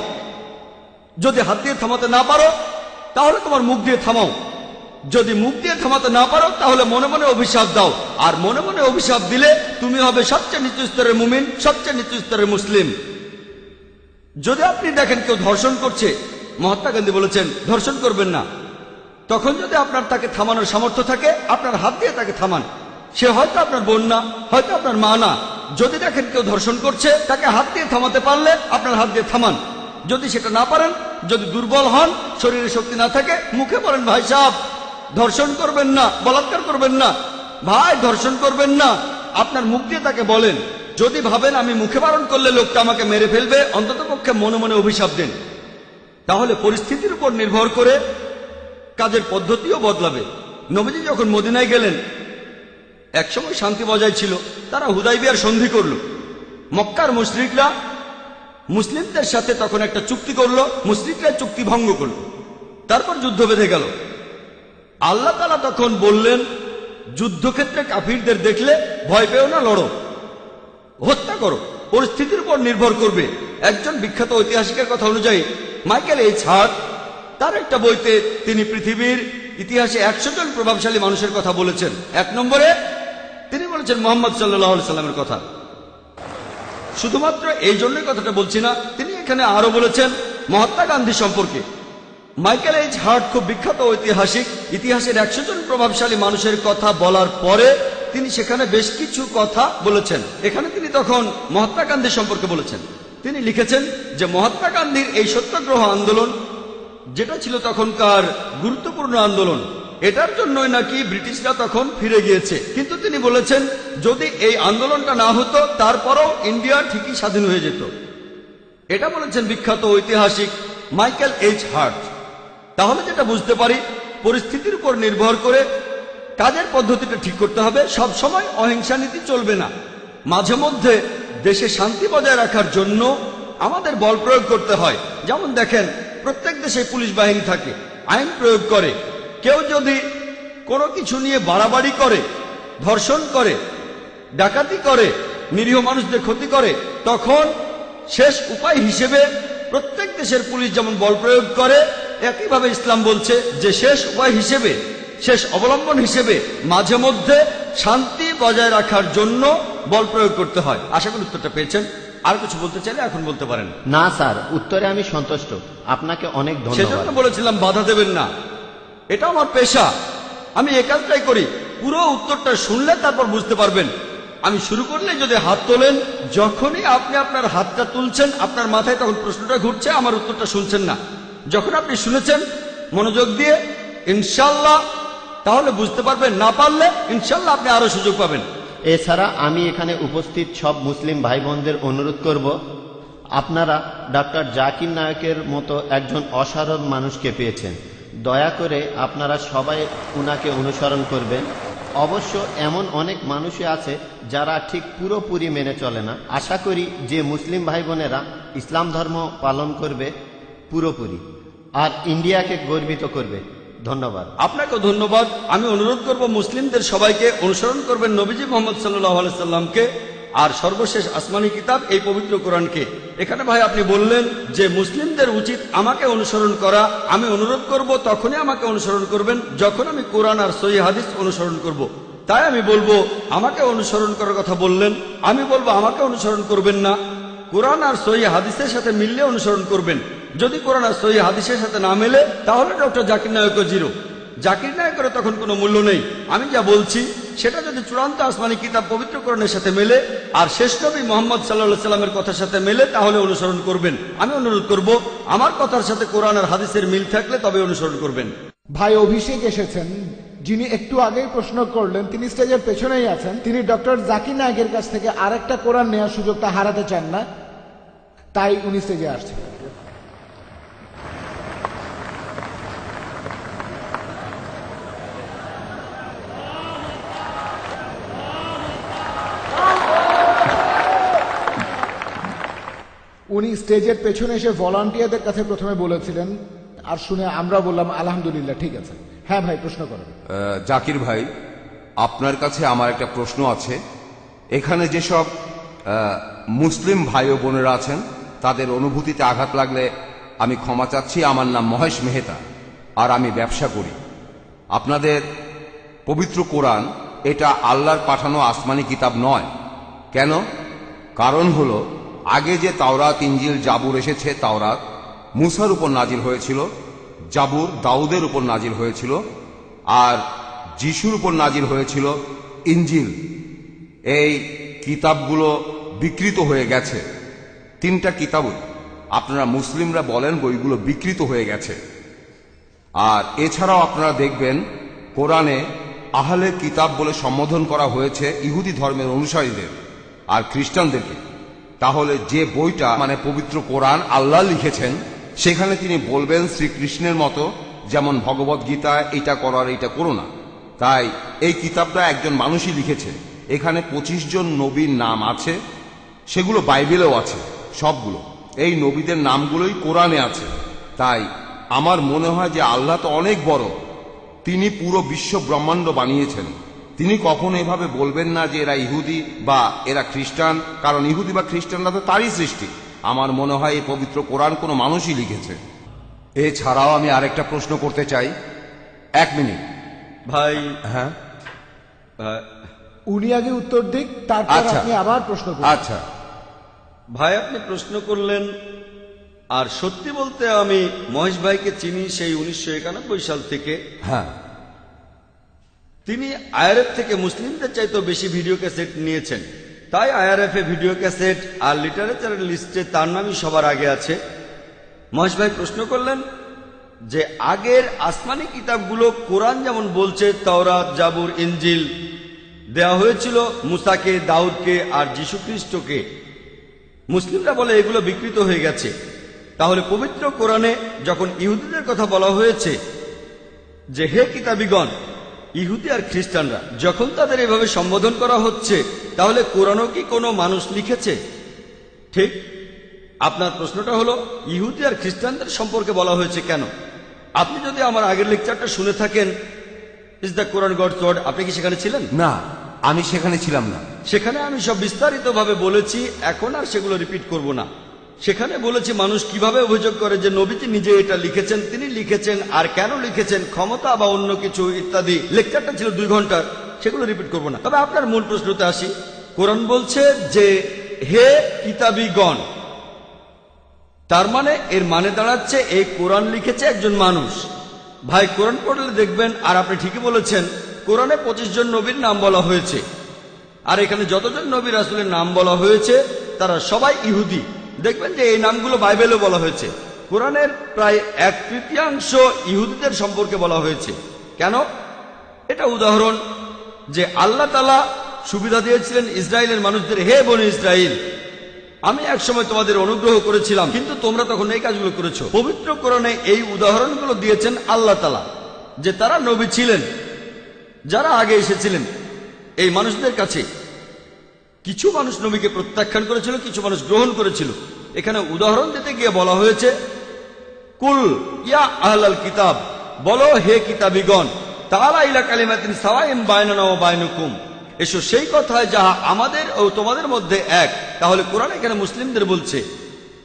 যদি হাত দিয়ে থামাতে না পারো তাহলে তোমার মুখ দিয়ে থামাও। যদি মুখ দিয়ে থামাতে না পারো তাহলে মনে মনে অভিশাপ দাও। আর মনে মনে অভিশাপ দিলে তুমি হবে সবচেয়ে নিচু স্তরের মুমিন, সবচেয়ে নিচু স্তরের মুসলিম। যদি আপনি দেখেন কেউ ধর্ষণ করছে, মহাত্মা গান্ধী বলেছেন ধর্ষণ করবেন না, তখন যদি আপনার তাকে থামানোর সামর্থ্য থাকে আপনার হাত দিয়ে তাকে থামান। সে হয়তো আপনার বোন না, হয়তো আপনার মা না। যদি দেখেন কেউ ধর্ষণ করছে, তাকে হাত দিয়ে থামাতে পারলে আপনার হাত দিয়ে থামান। যদি সেটা না পারেন, যদি দুর্বল হন, শরীরে শক্তি না থাকে, মুখে বলেন ভাই সাহেব ধর্ষণ করবেন না, বলাৎকার করবেন না, ভাই ধর্ষণ করবেন না। আপনার মুখ দিয়ে তাকে বলেন। যদি ভাবেন আমি মুখে বারণ করলে লোকটা আমাকে মেরে ফেলবে, অন্তত পক্ষে মনে মনে অভিশাপ দেন। তাহলে পরিস্থিতির উপর নির্ভর করে কাজের পদ্ধতিও বদলাবে। নবীজি যখন মদিনায় গেলেন একসময় শান্তি বজায় ছিল, তারা হুদাইবিয়ার সন্ধি করল। মক্কার মুশরিকরা মুসলিমদের সাথে তখন একটা চুক্তি করলো, মুশরিকরা চুক্তি ভঙ্গ করলো, তারপর যুদ্ধ বেঁধে গেল। আল্লাহ তাআলা তখন বললেন, যুদ্ধক্ষেত্রে কাফিরদের দেখলে ভয় পেও না, লড়ো, হত্যা করো, পরিস্থিতির উপর নির্ভর করবে। একজন বিখ্যাত ঐতিহাসিকের কথা অনুযায়ী মাইকেল এইচ হার্ট তার একটা বইতে তিনি পৃথিবীর ইতিহাসে 100 জন প্রভাবশালী মানুষের কথা বলেছেন। 1 নম্বরে তিনি বলেছেন মুহাম্মদ সাল্লাল্লাহু আলাইহি সাল্লামের কথা। শুধুমাত্র এই জন্যই কথাটা বলছি না, তিনি এখানে আরো বলেছেন মহাত্মা গান্ধী সম্পর্কে। মাইকেল এইচ হার্ট খুব বিখ্যাত ঐতিহাসিক, ইতিহাসের 100 জন প্রভাবশালী মানুষের কথা বলার পরে তিনি সেখানে বেশ কিছু কথা বলেছেন। এখানে তিনি তখন মহাত্মা গান্ধী সম্পর্কে বলেছেন। তিনি লিখেছেন যে মহাত্মা গান্ধীর এই সত্যাগ্রহ আন্দোলন, যেটা ছিল তখনকার গুরুত্বপূর্ণ আন্দোলন, এটার জন্যই নাকি ব্রিটিশরা তখন ফিরে গিয়েছে। কিন্তু তিনি বলেছেন যদি এই আন্দোলনটা না হতো তারপরও ইন্ডিয়া ঠিকই স্বাধীন হয়ে যেত। এটা বলেছেন বিখ্যাত ঐতিহাসিক মাইকেল এইচ হার্ট। তাহলে যেটা বুঝতে পারি, পরিস্থিতির উপর নির্ভর করে কাজের পদ্ধতিটা ঠিক করতে হবে। সব সময় অহিংসা নীতি চলবে না। মাঝে মধ্যে দেশে শান্তি বজায় রাখার জন্য আমাদের বল প্রয়োগ করতে হয়। যেমন দেখেন, প্রত্যেক দেশে পুলিশ বাহিনী থাকে, আইন প্রয়োগ করে। কেউ যদি কোনো কিছু নিয়ে বাড়াবাড়ি করে, ধর্ষণ করে, ডাকাতি করে, নিরীহ মানুষদের ক্ষতি করে, তখন শেষ উপায় হিসেবে প্রত্যেক দেশের পুলিশ যেমন বল প্রয়োগ করে, একইভাবে ইসলাম বলছে যে শেষ উপায় হিসেবে, শেষ অবলম্বন হিসেবে মাঝে মধ্যে শান্তি বজায় রাখার জন্য বল প্রয়োগ করতে হয়। আশা করি উত্তরটা পেয়েছেন। আর কিছু বলতে চাইলে এখন বলতে পারেন। না স্যার, উত্তরে আমি সন্তুষ্ট। আপনাকে অনেক ধন্যবাদ। সেজন্য বলেছিলাম বাধা দেবেন না, এটা আমার পেশা, আমি এ কাজটাই করি। পুরো উত্তরটা শুনলে তারপর বুঝতে পারবেন। আমি শুরু করলে যদি হাত তোলেন, যখনই আপনি আপনার হাতটা তুলছেন আপনার মাথায় তখন প্রশ্নটা ঘুরছে, আমার উত্তরটা শুনছেন না। যখন আপনি শুনেছেন মনোযোগ দিয়ে ইনশাল্লাহ, তাহলে বুঝতে পারবেন। না পারলে ইনশাল্লাহ আপনি আরো সুযোগ পাবেন। এছাড়া আমি এখানে উপস্থিত সব মুসলিম ভাই বোনদের অনুরোধ করব, আপনারা ডক্টর জাকির নায়কের মতো একজন অসাধারণ মানুষকে পেয়েছেন। দয়া করে আপনারা সবাই উনাকে অনুসরণ করবেন। অবশ্য এমন অনেক মানুষই আছে যারা ঠিক পুরোপুরি মেনে চলে না। আশা করি যে মুসলিম ভাই বোনেরা ইসলাম ধর্ম পালন করবে পুরোপুরি, আর ইন্ডিয়াকে গর্বিত করবে। ধন্যবাদ। আপনাকে ধন্যবাদ। আমি অনুরোধ করব মুসলিমদের সবাইকে অনুসরণ করবেন নবীজি মোহাম্মদ সাল্লাল্লাহু আলাইহি সাল্লামকে, আর সর্বশেষ আসমানি কিতাব এই পবিত্র কোরআনকে। এখানে ভাই আপনি বললেন যে মুসলিমদের উচিত আমাকে অনুসরণ করা। আমি অনুরোধ করব তখনই আমাকে অনুসরণ করবেন যখন আমি কোরআন আর সহিহ হাদিস অনুসরণ করব। তাই আমি বলবো আমাকে অনুসরণ করার কথা বললেন, আমি বলবো আমাকে অনুসরণ করবেন না, কোরআন আর সহিহ হাদিসের সাথে মিললে অনুসরণ করবেন। যদি কোরআন আর সহিহ হাদিসের সাথে না মেলে তাহলে ডক্টর জাকির নায়কও জিরো। জাকির নায়কের তখন কোনো মূল্য নেই। আমি যা বলছি সেটা যদি চূড়ান্ত আসমানি কিতাব পবিত্র কোরআনের সাথে মেলে আর শেষ নবী মুহাম্মদ সাল্লাল্লাহু আলাইহি সাল্লামের কথার সাথে মেলে তাহলে অনুসরণ করবেন। আমি অনুরোধ করব আমার কথার সাথে কোরআন আর হাদিসের মিল থাকলে তবে অনুসরণ করবেন। ভাই অভিষেক এসেছেন, যিনি একটু আগেই প্রশ্ন করলেন, তিনি স্টেজের পেছনেই আছেন। তিনি ডক্টর জাকির নায়কের কাছ থেকে আরেকটা কোরআন নেওয়ার সুযোগটা হারাতে চান না, তাই উনি স্টেজে আসছেন। উনি স্টেজের পেছনে এসে ভলান্টিয়ারদের কাছে প্রথমে বলেছিলেন, আর শুনে আমরা বললাম আলহামদুলিল্লাহ, ঠিক আছে। হ্যাঁ ভাই, প্রশ্ন করেন। জাকির ভাই, আপনার কাছে আমার একটা প্রশ্ন আছে। এখানে যেসব মুসলিম ভাই ও বোনেরা আছেন তাদের অনুভূতিতে আঘাত লাগলে আমি ক্ষমা চাচ্ছি। আমার নাম মহেশ মেহতা, আর আমি ব্যবসা করি। আপনাদের পবিত্র কোরআন এটা আল্লাহর পাঠানো আসমানি কিতাব নয়। কেন? কারণ হলো আগে যে তাওরাত, ইঞ্জিল, জাবুর এসেছে, তাওরাত মুসার উপর নাজিল হয়েছিল, জাবুর দাউদের উপর নাজিল হয়েছিল, আর যিশুর উপর নাজিল হয়েছিল ইঞ্জিল। এই কিতাবগুলো বিকৃত হয়ে গেছে। 3টা কিতাবই আপনারা মুসলিমরা বলেন বইগুলো বিকৃত হয়ে গেছে। আর এছাড়াও আপনারা দেখবেন কোরআনে আহলে কিতাব বলে সম্বোধন করা হয়েছে ইহুদি ধর্মের অনুসারীদের আর খ্রিস্টানদেরকে। তাহলে যে বইটা মানে পবিত্র কোরআন আল্লাহ লিখেছেন, সেখানে তিনি বলবেন শ্রীকৃষ্ণের মতো, যেমন ভগবত গীতায় এটা করো আর এটা করো না। তাই এই কিতাবটা একজন মানুষই লিখেছে। এখানে 25 জন নবীর নাম আছে, সেগুলো বাইবেলেও আছে সবগুলো। এই নবীদের নামগুলোই কোরআনে আছে। তাই আমার মনে হয় যে আল্লাহ তো অনেক বড়, তিনি পুরো বিশ্ব ব্রহ্মাণ্ড বানিয়েছেন। তিনি কখনো এভাবে বলবেন না যে এরা ইহুদি বা এরা খ্রিস্টান, কারণ ইহুদি বা খ্রিস্টানরা তো তারই সৃষ্টি। আমার মনে হয় এই পবিত্র কোরআন কোনো মানুষই লিখেছে। এছাড়াও আমি আরেকটা প্রশ্ন করতে চাই। 1 মিনিট ভাই। হ্যাঁ, উনি আগে উত্তর দিক, তারপর আচ্ছা। আপনি আবার প্রশ্ন করুন। আচ্ছা। ভাই আপনি প্রশ্ন করলেন, আর সত্যি বলতে আমি মহেশ ভাইকে চিনি সেই 1991 সাল থেকে। হ্যাঁ, তিনি আইআরএফ থেকে মুসলিমদের চাইতে বেশি ভিডিও ক্যাসেট নিয়েছেন, তাই আইআরএফ এ ভিডিও ক্যাসেট আর লিটারেচারের লিস্টে তার নামই সবার আগে আছে। মহেশ ভাই প্রশ্ন করলেন যে আগের আসমানি কিতাবগুলো কোরআন যেমন বলছে তাওরাত, জাবুর, ইনজিল দেওয়া হয়েছিল মুসাকে, দাউদকে আর যীশু খ্রিস্টকে, মুসলিমরা বলে এগুলো বিকৃত হয়ে গেছে। তাহলে পবিত্র কোরআনে যখন ইহুদিদের কথা বলা হয়েছে যে হে কিতাবীগণ, ইহুদি আর খ্রিস্টানরা যখন তাদের এভাবে সম্বোধন করা হচ্ছে, তাহলে কোরআনও কি কোনো মানুষ লিখেছে? ঠিক। আপনার প্রশ্নটা হলো ইহুদি আর খ্রিস্টানদের সম্পর্কে বলা হয়েছে কেন? আপনি যদি আমার আগের লেকচারটা শুনে থাকেন, is the Quran God's word, আপনি কি সেখানে ছিলেন? না, আমি সেখানে ছিলাম না। সেখানে আমি সব বিস্তারিতভাবে বলেছি, এখন আর সেগুলো রিপিট করব না। সেখানে বলেছি মানুষ কিভাবে অভিযোগ করে যে নবীজি নিজে এটা লিখেছেন, তিনি লিখেছেন, আর কেন লিখেছেন, ক্ষমতা বা অন্য কিছু ইত্যাদি। লেকচারটা ছিল 2 ঘন্টার, সেগুলো রিপিট করব না। তবে আপনার মূল প্রশ্নতে আসি। কোরআন বলছে যে হে কিতাবীগণ, তার মানে এর মানে দাঁড়াচ্ছে এই কোরআন লিখেছে একজন মানুষ। ভাই কোরআন পড়লে দেখবেন, আর আপনি ঠিকই বলেছেন, কোরআনে 25 জন নবীর নাম বলা হয়েছে, আর এখানে যতজন নবী রাসূলের নাম বলা হয়েছে তারা সবাই ইহুদি। দেখবেন যে এই নামগুলো বাইবেলেও বলা হয়েছে। কোরআনের প্রায় 1/3 ইহুদিদের সম্পর্কে বলা হয়েছে। কেন? এটা উদাহরণ যে আল্লাহ তাআলা সুবিধা দিয়েছিলেন ইসরায়েলের মানুষদের, হে বনি ইসরাইল, আমি একসময় তোমাদের অনুগ্রহ করেছিলাম, কিন্তু তোমরা তখন এই কাজগুলো করেছো। পবিত্র কোরআনে এই উদাহরণগুলো দিয়েছেন আল্লাহ তাআলা, যে তারা নবী ছিলেন যারা আগে এসেছিলেন এই মানুষদের কাছে। কিছু মানুষ নবীকে প্রত্যাখ্যান করেছিল, কিছু মানুষ গ্রহণ করেছিল। এখানে উদাহরণ দিতে গিয়ে বলা হয়েছে কুল ইয়া আহলাল কিতাব, বলো হে কিতাবীগণ, তাআলা ইলা কালিমাতিন সাওয়াইন বাইনানা ওয়া বাইনাকুম, এসো সেই কথায় যাহা আমাদের ও তোমাদের মধ্যে এক। তাহলে কোরআন এখানে মুসলিমদের বলছে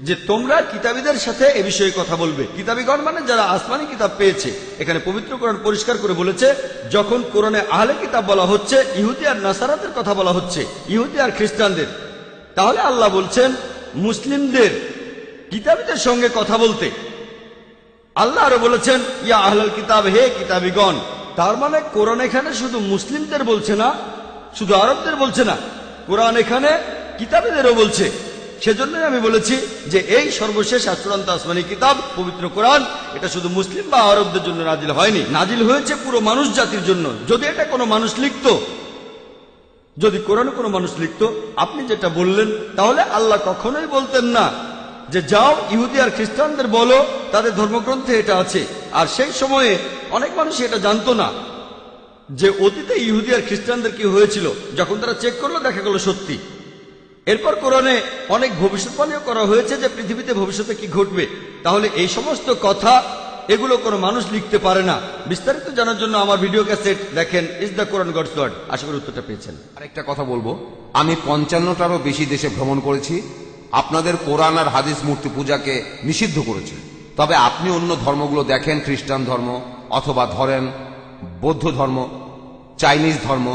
যে তোমরা কিতাবীদের সাথে এ বিষয়ে কথা বলবে। কিতাবীগণ মানে যারা আসমানি কিতাব পেয়েছে। এখানে পবিত্র কোরআন পরিষ্কার করে বলেছে, যখন কোরআনে আহলে কিতাব বলা হচ্ছে, ইহুদি আর নাসারাদের কথা বলা হচ্ছে, ইহুদি আর খ্রিস্টানদের, তাহলে আল্লাহ বলছেন মুসলিমদের কিতাবীদের সঙ্গে কথা বলতে। আল্লাহ আরো বলেছেন ইয়া আহলাল কিতাব, হে কিতাবীগণ। তার মানে কোরআন এখানে শুধু মুসলিমদের বলছে না, শুধু আরবদের বলছে না, কোরআন এখানে কিতাবীদেরও বলছে। সেজন্যই আমি বলেছি যে এই সর্বশেষ চূড়ান্ত আসমানি কিতাব পবিত্র কোরআন, এটা শুধু মুসলিম বা আরবদের জন্য নাজিল হয়নি, নাজিল হয়েছে পুরো মানুষ জাতির জন্য। যদি এটা কোনো মানুষ লিখত, যদি কোরআনে কোনো মানুষ লিখত, আপনি যেটা বললেন, তাহলে আল্লাহ কখনোই বলতেন না যে যাও ইহুদি আর খ্রিস্টানদের বলো তাদের ধর্মগ্রন্থে এটা আছে। আর সেই সময়ে অনেক মানুষ এটা জানতো না যে অতীতে ইহুদি আর খ্রিস্টানদের কি হয়েছিল। যখন তারা চেক করলো, দেখা গেল সত্যি। এরপর কোরআনে অনেক ভবিষ্যৎবাণীও করা হয়েছে যে পৃথিবীতে ভবিষ্যতে কি ঘটবে। তাহলে এই সমস্ত কথা এগুলো কোনো মানুষ লিখতে পারে না। বিস্তারিত জানার জন্য আমার ভিডিও ক্যাসেট দেখেন, is the Quran God's word. আশা করি উত্তরটা পেয়েছেন। আরেকটা কথা বলবো, আমি 55টারও বেশি দেশে ভ্রমণ করেছি। আপনাদের কোরআন আর হাদিস মূর্তি পূজাকে নিষিদ্ধ করেছে। তবে আপনি অন্য ধর্মগুলো দেখেন, খ্রিস্টান ধর্ম অথবা ধরেন বৌদ্ধ ধর্ম, চাইনিজ ধর্ম,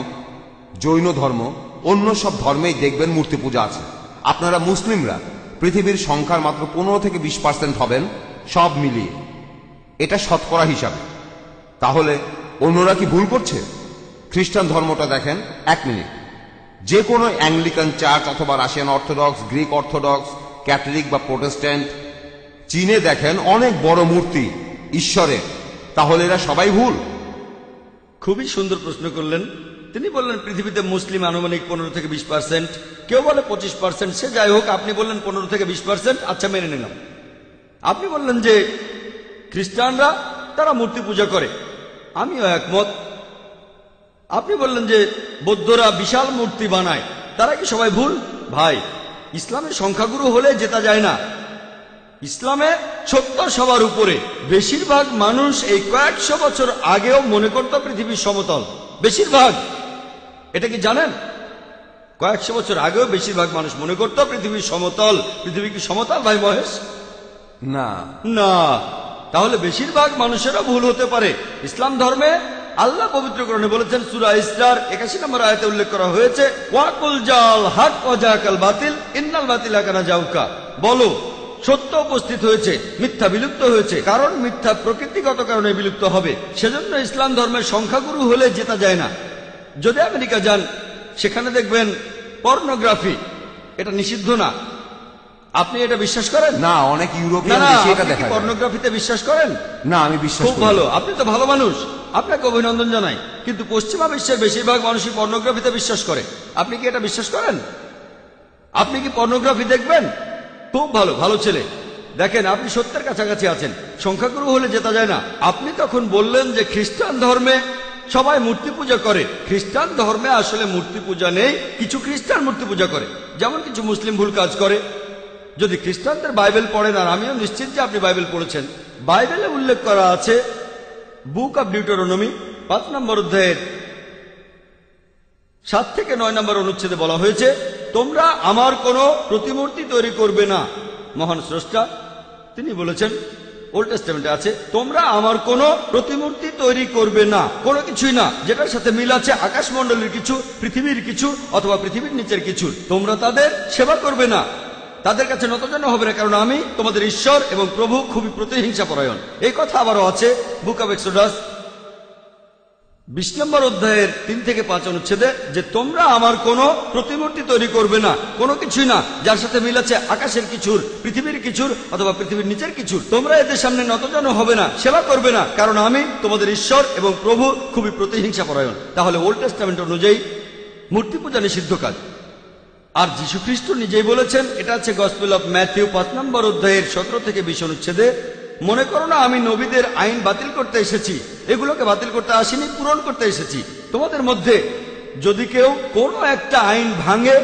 জৈন ধর্ম, অন্য সব ধর্মেই দেখবেন মূর্তি পূজা আছে। আপনারা মুসলিমরা পৃথিবীর সংখ্যার মাত্র 15 থেকে 20% হবেন সব মিলিয়ে, এটা শতকরা হিসাবে। তাহলে অন্যরা কি ভুল করছে? খ্রিস্টান ধর্মটা দেখেন। 1 মিনিট, যে কোনো অ্যাংলিকান চার্চ অথবা Russian orthodox, Greek orthodox, Catholic বা প্রোটেস্ট্যান্ট, চীনে দেখেন অনেক বড় মূর্তি ঈশ্বরের। তাহলে এরা সবাই ভুল? খুবই সুন্দর প্রশ্ন করলেন। তিনি বললেন পৃথিবীতে মুসলিম আনুমানিক 15 থেকে 20%, কেউ বলে 25%। সে যাই হোক, আপনি বললেন 15 থেকে 20%, আচ্ছা মেনে নিলাম। আপনি বললেন যে খ্রিস্টানরা তারা মূর্তি পূজা করে, আমিও একমত। আপনি বললেন যে বৌদ্ধরা বিশাল মূর্তি বানায়, তারা কি সবাই ভুল? ভাই, ইসলামের সংখ্যাগুরু হলে জেতা যায় না। ইসলামে সত্য সবার উপরে। বেশিরভাগ মানুষ এই কয়েকশো বছর আগেও মনে করত পৃথিবী সমতল। বেশিরভাগ, এটা কি জানেন? কয়েকশো বছর আগেও বেশিরভাগ মানুষ মনে করত পৃথিবী সমতল। পৃথিবী কি সমতল ভাই মহেশ? না। না। তাহলে বেশিরভাগ মানুষেরও ভুল হতে পারে। ইসলাম ধর্মে আল্লাহ পবিত্রকরণে বলেছেন, সূরা ইসরার 81 নম্বর আয়াতে উল্লেখ করা হয়েছে, ওয়াকুল জাল হক ওয়া জাকাল বাতিল ইন্নাল বাতিলা কানা জাউকা। বলো, সত্য উপস্থিত হয়েছে, মিথ্যা বিলুপ্ত হয়েছে, কারণ মিথ্যা প্রকৃতিগত কারণে বিলুপ্ত হবে। সেজন্য ইসলাম ধর্মের সংখ্যাগুরু হলে জেতা যায় না। যদি আমেরিকা যান, সেখানে দেখবেন পর্নোগ্রাফি, এটা নিষিদ্ধ না। আপনি এটা বিশ্বাস করেন? না, অনেক না ইউরোপিয়ান না, দেশে এটা আপনি কি দেখা যায়। পর্নোগ্রাফিতে বিশ্বাস করেন? না, আমি বিশ্বাস খুব করি না। ভালো, আপনি তো ভালো মানুষ, আপনাকে অভিনন্দন জানাই। কিন্তু পশ্চিমা বিশ্বের বেশিরভাগ মানুষই পর্নোগ্রাফিতে বিশ্বাস করে। আপনি কি এটা বিশ্বাস করেন? আপনি কি পর্নোগ্রাফি দেখবেন? খুব ভালো, ভালো ছেলে। দেখেন, আপনি সত্যের কাছাকাছি আছেন। সংখ্যাগুরু হলে জেতা যায় না। আপনি তখন বললেন যে খ্রিস্টান ধর্মে সবাই মূর্তি পূজা করে। খ্রিস্টান ধর্মে আসলে মূর্তি পূজা নেই। কিছু খ্রিস্টান মূর্তি পূজা করে, যেমন কিছু মুসলিম ভুল কাজ করে। যদি খ্রিস্টানদের বাইবেল পড়েন, আর আমিও নিশ্চিত যে আপনি বাইবেল পড়েছেন, বাইবেলে উল্লেখ করা আছে, বুক অব ডিউটেরোনমি 5 নম্বর অধ্যায়ের 7 থেকে 9 নম্বর অনুচ্ছেদে বলা হয়েছে, তোমরা আমার কোনো প্রতিমূর্তি তৈরি করবে না। মহান স্রষ্টা তিনি বলেছেন, ওল্ড টেস্টামেন্টে আছে, তোমরা আমার কোনো প্রতিমূর্তি তৈরি করবে না, কোনো কিছুই না যেটার সাথে মিল আছে আকাশমণ্ডলের কিছু, পৃথিবীর কিছু, অথবা পৃথিবীর নিচের কিছু। তোমরা তাদের সেবা করবে না, তাদের কাছে নতজান হবে না, কারণ আমি তোমাদের ঈশ্বর এবং প্রভু খুবই প্রতিহিংসা পরায়ণ। এই কথা আবারও আছে বুক অব এক্সোডাস 20 নম্বর অধ্যায়ের 3 থেকে 5 অনুচ্ছেদে, যে তোমরা আমার কোনো প্রতিমূর্তি তৈরি করবে না, কোনো কিছুই না যার সাথে মিল আছে আকাশের কিছুর, পৃথিবীর কিছুর, অথবা পৃথিবীর নিচের কিছুর। তোমরা এদের সামনে নতজান হবে না, সেবা করবে না, কারণ আমি তোমাদের ঈশ্বর এবং প্রভু খুবই প্রতিহিংসা পরায়ণ। তাহলে ওল্ড টেস্টামেন্ট অনুযায়ী মূর্তি পূজা নিষিদ্ধ কাজ। আর যীশু খ্রিস্ট নিজেই বলেছেন, এটা আছে গসপেল অফ ম্যাথিউ 5 নম্বর অধ্যায়ের 17 থেকে 20 অনুচ্ছেদে, মনে করো না আমি নবীদের আইন বাতিল করতে এসেছি, এগুলোকে বাতিল করতে আসিনি, পূরণ করতে এসেছি। তোমাদের মধ্যে যদি কেউ কোনো একটা আইন ভাঙে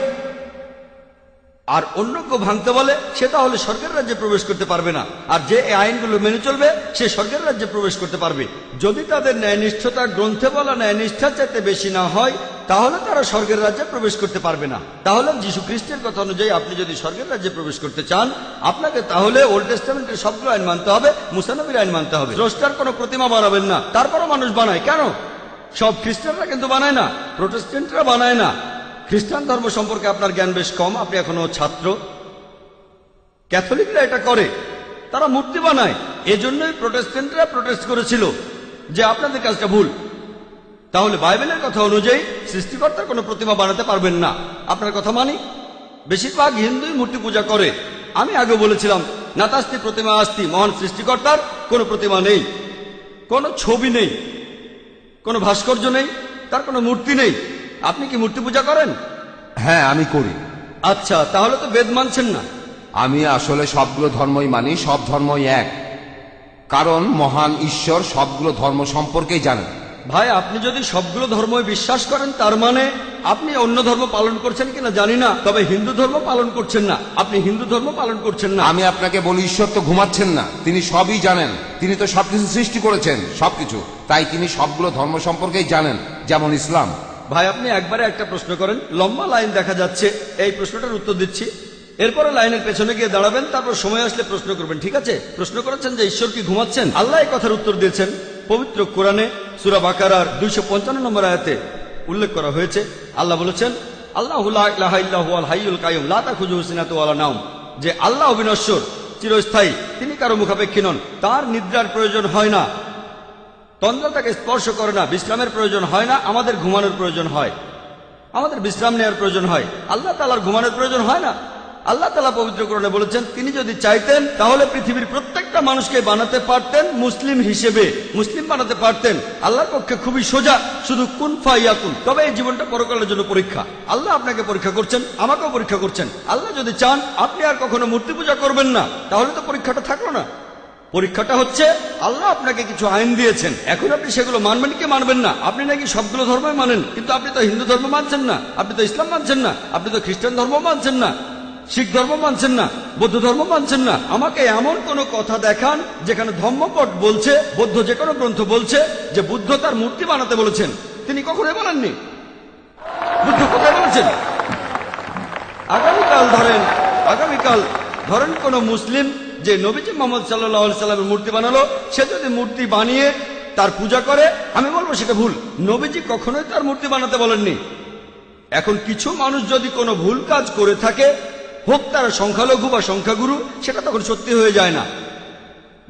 আর অন্য কেউ ভাঙতে বলে, সে তাহলে স্বর্গের রাজ্যে প্রবেশ করতে পারবে না। আর যে এই আইনগুলো মেনে চলবে, সে স্বর্গের রাজ্যে প্রবেশ করতে পারবে। যদি তাদের ন্যায়নিষ্ঠতা গ্রন্থে বলা ন্যায়নিষ্ঠার চাইতে বেশি না হয়, তাহলে তারা স্বর্গের রাজ্যে প্রবেশ করতে পারবে না। তাহলে যীশু খ্রিস্টের কথা অনুযায়ী আপনি যদি স্বর্গের রাজ্যে প্রবেশ করতে চান, আপনাকে তাহলে ওল্ড টেস্টামেন্টের সবগুলো আইন মানতে হবে, মুসা নবীর আইন মানতে হবে। স্রষ্টার কোনো প্রতিমা বানাবেন না। তারপরও মানুষ বানায়, কেন? সব খ্রিস্টানরা কিন্তু বানায় না, প্রোটেস্ট্যান্টরা বানায় না। খ্রিস্টান ধর্ম সম্পর্কে আপনার জ্ঞান বেশ কম, আপনি এখনো ছাত্র। ক্যাথলিকরা এটা করে, তারা মূর্তি বানায়। এজন্যই প্রোটেস্ট্যান্টরা প্রোটেস্ট করেছিল যে আপনাদের কাজটা ভুল। তাহলে বাইবেলের কথা অনুযায়ী সৃষ্টিকর্তার কোনো প্রতিমা বানাতে পারবেন না। আপনার কথা মানি। বেশিরভাগ হিন্দুই মূর্তি পূজা করে। আমি আগে বলেছিলাম, নাতাস্তি প্রতিমা আস্তি, মহান সৃষ্টিকর্তার কোনো প্রতিমা নেই, কোনো ছবি নেই, কোনো ভাস্কর্য নেই, তার কোনো মূর্তি নেই। আপনি কি মূর্তি পূজা করেন? হ্যাঁ, আমি করি। আচ্ছা, তাহলে তো বেদ মানছেন না। আমি আসলে সবগুলো ধর্মই মানি, সব ধর্মই এক, কারণ মহান ঈশ্বর সবগুলো ধর্ম সম্পর্কেই জানেন। ভাই, আপনি যদি সবগুলো ধর্মই বিশ্বাস করেন, তার মানে আপনি অন্য ধর্ম পালন করছেন কিনা জানি না, তবে হিন্দু ধর্ম পালন করছেন না। আপনি হিন্দু ধর্ম পালন করছেন না। আমি আপনাকে বলি, ঈশ্বর তো ঘুমাচ্ছেন না, তিনি সবই জানেন। তিনি তো সবকিছু সৃষ্টি করেছেন, সবকিছু। তাই তিনি সবগুলো ধর্ম সম্পর্কেই জানেন, যেমন ইসলাম। ভাই, আপনি একবারে একটা প্রশ্ন করেন, লম্বা লাইন দেখা যাচ্ছে, এই প্রশ্নটার উত্তর দিচ্ছি, এরপরে লাইনের পেছনে গিয়ে দাঁড়াবেন, তারপর সময় আসলে প্রশ্ন করবেন, ঠিক আছে? প্রশ্ন করেছেন যে ঈশ্বর কি ঘুমাচ্ছেন? আল্লাহ এই কথার উত্তর দিয়েছেন পবিত্র কোরআনে সূরা বাকারার 255 নম্বর আয়াতে উল্লেখ করা হয়েছে। আল্লাহ বলেছেন, আল্লাহু লা ইলাহা ইল্লা হুয়াল হাইয়ুল কাইয়ুম লা তাখুযুহু সিনাতুন ওয়ালা নাওম, যে আল্লাহ অবিনশ্বর, চিরস্থায়ী, তিনি কারো মুখাপেক্ষী নন, তার নিদ্রার প্রয়োজন হয় না, তন্দ্রা তাকে স্পর্শ করে না, বিশ্রামের প্রয়োজন হয় না। আমাদের ঘুমানোর প্রয়োজন হয়, আমাদের বিশ্রাম নেওয়ার প্রয়োজন হয়, আল্লাহ তাআলার ঘুমানোর প্রয়োজন হয় না। আল্লাহ তাআলা পবিত্র কোরআনে বলেছেন, তিনি যদি চাইতেন তাহলে পৃথিবীর প্রত্যেকটা মানুষকে বানাতে পারতেন মুসলিম হিসেবে, মুসলিম বানাতে পারতেন। আল্লাহর পক্ষে খুবই সোজা, শুধু কুন ফায়াকুন। তবে এই জীবনটা পরকালের জন্য পরীক্ষা। আল্লাহ আপনাকে পরীক্ষা করছেন, আমাকেও পরীক্ষা করছেন। আল্লাহ যদি চান আপনি আর কখনো মূর্তি পূজা করবেন না, তাহলে তো পরীক্ষাটা থাকলো না। পরীক্ষাটা হচ্ছে আল্লাহ আপনাকে কিছু আইন দিয়েছেন, এখন আপনি সেগুলো মানবেন কি মানবেন না। আপনি নাকি সবগুলো ধর্মই মানেন, কিন্তু আপনি তো হিন্দু ধর্ম মানছেন না, আপনি তো ইসলাম মানছেন না, আপনি তো খ্রিস্টান ধর্ম মানছেন না, শিখ ধর্ম মানছেন না, বৌদ্ধ ধর্ম মানছেন না। আমাকে এমন কোন কথা দেখান যেখানে ধর্মপট বলছে, বৌদ্ধ যে কোনো গ্রন্থ বলছে যে বুদ্ধ তার মূর্তি বানাতে বলেছেন। তিনি কখনোই বলেননি। বুদ্ধ কোথায় বলেছেন? আগামীকাল ধরেন কোন মুসলিম যে নবীজি মোহাম্মদ সাল্লাল্লাহু আলাইহি সাল্লামের মূর্তি বানালো, সে যদি মূর্তি বানিয়ে তার পূজা করে, আমি বলবো সেটা ভুল। নবীজি কখনোই তার মূর্তি বানাতে বলেননি। এখন কিছু মানুষ যদি কোনো ভুল কাজ করে থাকে, হোক তারা সংখ্যালঘু বা সংখ্যাগুরু, সেটা তখন সত্যি হয়ে যায় না।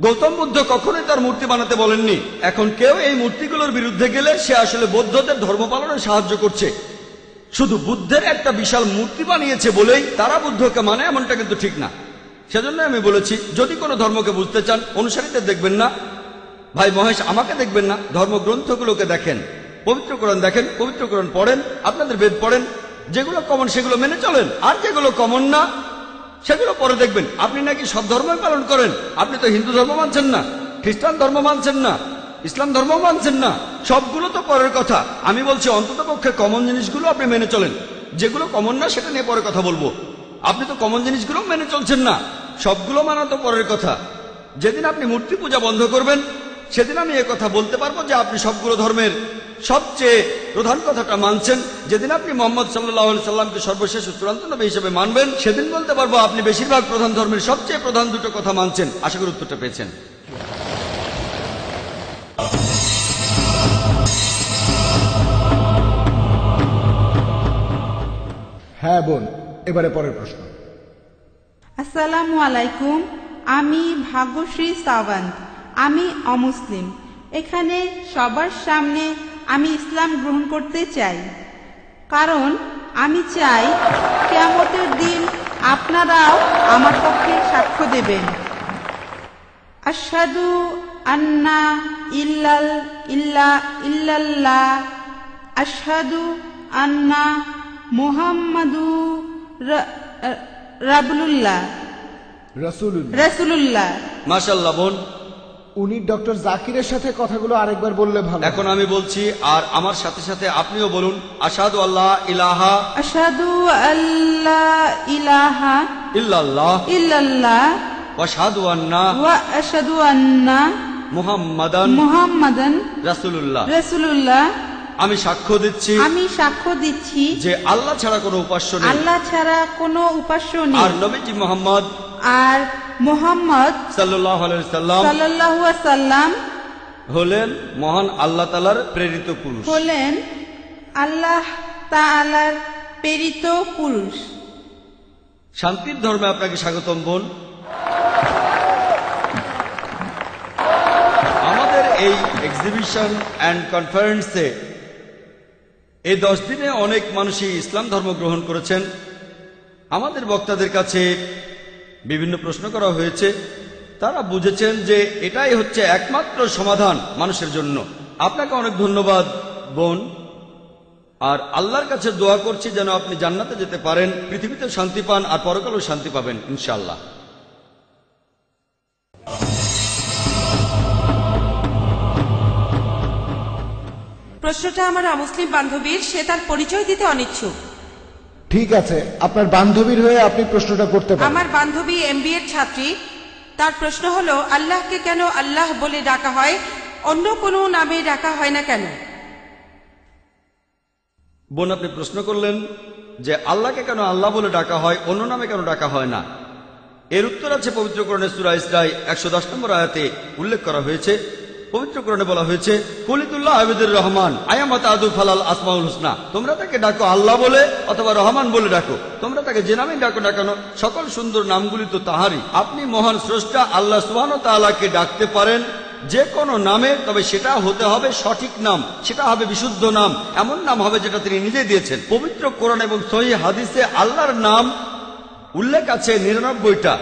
গৌতম বুদ্ধ কখনোই তার মূর্তি বানাতে বলেননি। এখন কেউ এই মূর্তিগুলোর বিরুদ্ধে গেলে সে আসলে বৌদ্ধদের ধর্ম পালনে সাহায্য করছে। শুধু বুদ্ধের একটা বিশাল মূর্তি বানিয়েছে বলেই তারা বুদ্ধকে মানে, এমনটা কিন্তু ঠিক না। সেজন্য আমি বলেছি, যদি কোনো ধর্মকে বুঝতে চান, অনুসারীদের দেখবেন না, ভাই মহেশ আমাকে দেখবেন না, ধর্মগ্রন্থগুলোকে দেখেন, পবিত্র কোরআন দেখেন, পবিত্র কোরআন পড়েন, আপনাদের বেদ পড়েন, যেগুলো কমন সেগুলো মেনে চলেন, আর যেগুলো কমন না সেগুলো পরে দেখবেন। আপনি নাকি সব ধর্মই পালন করেন, আপনি তো হিন্দু ধর্ম মানছেন না, খ্রিস্টান ধর্ম মানছেন না, ইসলাম ধর্ম মানছেন না, সবগুলো তো পরের কথা। আমি বলছি অন্তত পক্ষে কমন জিনিসগুলো আপনি মেনে চলেন, যেগুলো কমন না সেটা নিয়ে পরে কথা বলবো। আপনি তো কমন জিনিসগুলো মেনে চলছেন না, সবগুলো মানা তো পরের কথা। যেদিন আপনি মূর্তি পূজা বন্ধ করবেন, সেদিন আমি কথা বলতে পারবো যে আপনি সবগুলো ধর্মের সবচেয়ে প্রধান কথাটা মানছেন। যেদিন আপনি মোহাম্মদ সাল্লাল্লাহু আলাইহি সাল্লামকে সর্বশেষ ও চূড়ান্ত নবী হিসেবে মানবেন, সেদিন বলতে পারবো আপনি বেশিরভাগ প্রধান ধর্মের সবচেয়ে প্রধান দুটো কথা মানছেন। আশা করি উত্তরটা পেয়েছেন। হ্যাঁ বোন, এবারে পরের প্রশ্ন। আসসালামু আলাইকুম, আমি ভাগ্যশ্রী সাওয়ান্ত। আমি অমুসলিম। এখানে সবার সামনে আমি ইসলাম গ্রহণ করতে চাই, কারণ আমি চাই কিয়ামতের দিন আপনারাও আমার পক্ষে সাক্ষ্য দেবেন। আশহাদু আন্না ইল্লাল্লাহ, আশহাদু আন্না মুহাম্মাদু রাসূলুল্লাহ। মাশাআল্লাহ বোন, উনি ডক্টর জাকিরের সাথে কথাগুলো আরেকবার বললে ভালো। এখন আমি বলছি, আর আমার সাথে সাথে আপনিও বলুন। আশহাদু আল্লাহ ইলাহা আশহাদু আল্লা ইলাহা ইল্লাল্লাহ ওয়া আশহাদু আন্না ওয়া আশহাদু আন্না মুহাম্মাদান রাসূলুল্লাহ। আমি সাক্ষ্য দিচ্ছি যে আল্লাহ ছাড়া কোনো উপাস্য নেই, আর নবীজি মুহাম্মদ সাল্লাল্লাহু আলাইহি সাল্লাম হলেন মহান আল্লাহ তাআলার প্রেরিত পুরুষ। শান্তির ধর্মে আপনাকে স্বাগতম বোন। আমাদের এই এক্সিবিশন অ্যান্ড কনফারেন্সে এই 10 দিনে অনেক মানুষই ইসলাম ধর্ম গ্রহণ করেছেন। আমাদের বক্তাদের কাছে বিভিন্ন প্রশ্ন করা হয়েছে, তারা বুঝেছেন যে এটাই হচ্ছে একমাত্র সমাধান মানুষের জন্য। আপনাকে অনেক ধন্যবাদ বোন, আর আল্লাহর কাছে দোয়া করছি যেন আপনি জান্নাতে যেতে পারেন, পৃথিবীতে শান্তি পান, আর পরকালেও শান্তি পাবেন ইনশাআল্লাহ। প্রশ্নটা আমার অমুসলিম বান্ধবীর, সে তার পরিচয় দিতে অনিচ্ছুক। ঠিক আছে, আপনার বান্ধবীর হয়ে আপনি প্রশ্নটা করতে পারেন। আমার বান্ধবী এমবিএ এর ছাত্রী। তার প্রশ্ন হলো, আল্লাহকে কেন আল্লাহ বলে ডাকা হয়, অন্য কোনো নামে ডাকা হয় না কেন? বোন, আপনি প্রশ্ন করলেন যে আল্লাহকে কেন আল্লাহ বলে ডাকা হয়, অন্য নামে কেন ডাকা হয় না। এর উত্তর আছে পবিত্র কোরআনে সূরা ইসরাঈ 110 নম্বর আয়াতে উল্লেখ করা হয়েছে। পবিত্র কোরআনে বলা হয়েছে, কুলিতুল্লাহ আবিদুর রহমান আয়ামাত আদু ফালাল আসমাউল হুসনা। তোমরা তাকে ডাকো আল্লাহ বলে অথবা রহমান বলে ডাকো, তোমরা তাকে যে নামে ডাকো না কেন, সকল সুন্দর নামগুলি তো তাহারই। আপনি মহান স্রষ্টা আল্লাহ সুবহানাহু ওয়া তাআলাকে ডাকতে পারেন যে কোনো নামে, তবে সেটা হতে হবে সঠিক নাম, সেটা হবে বিশুদ্ধ নাম, এমন নাম হবে যেটা তিনি নিজে দিয়েছেন। পবিত্র কোরআন এবং সহিহ হাদিসে আল্লাহর নাম উল্লেখ আছে 99টা।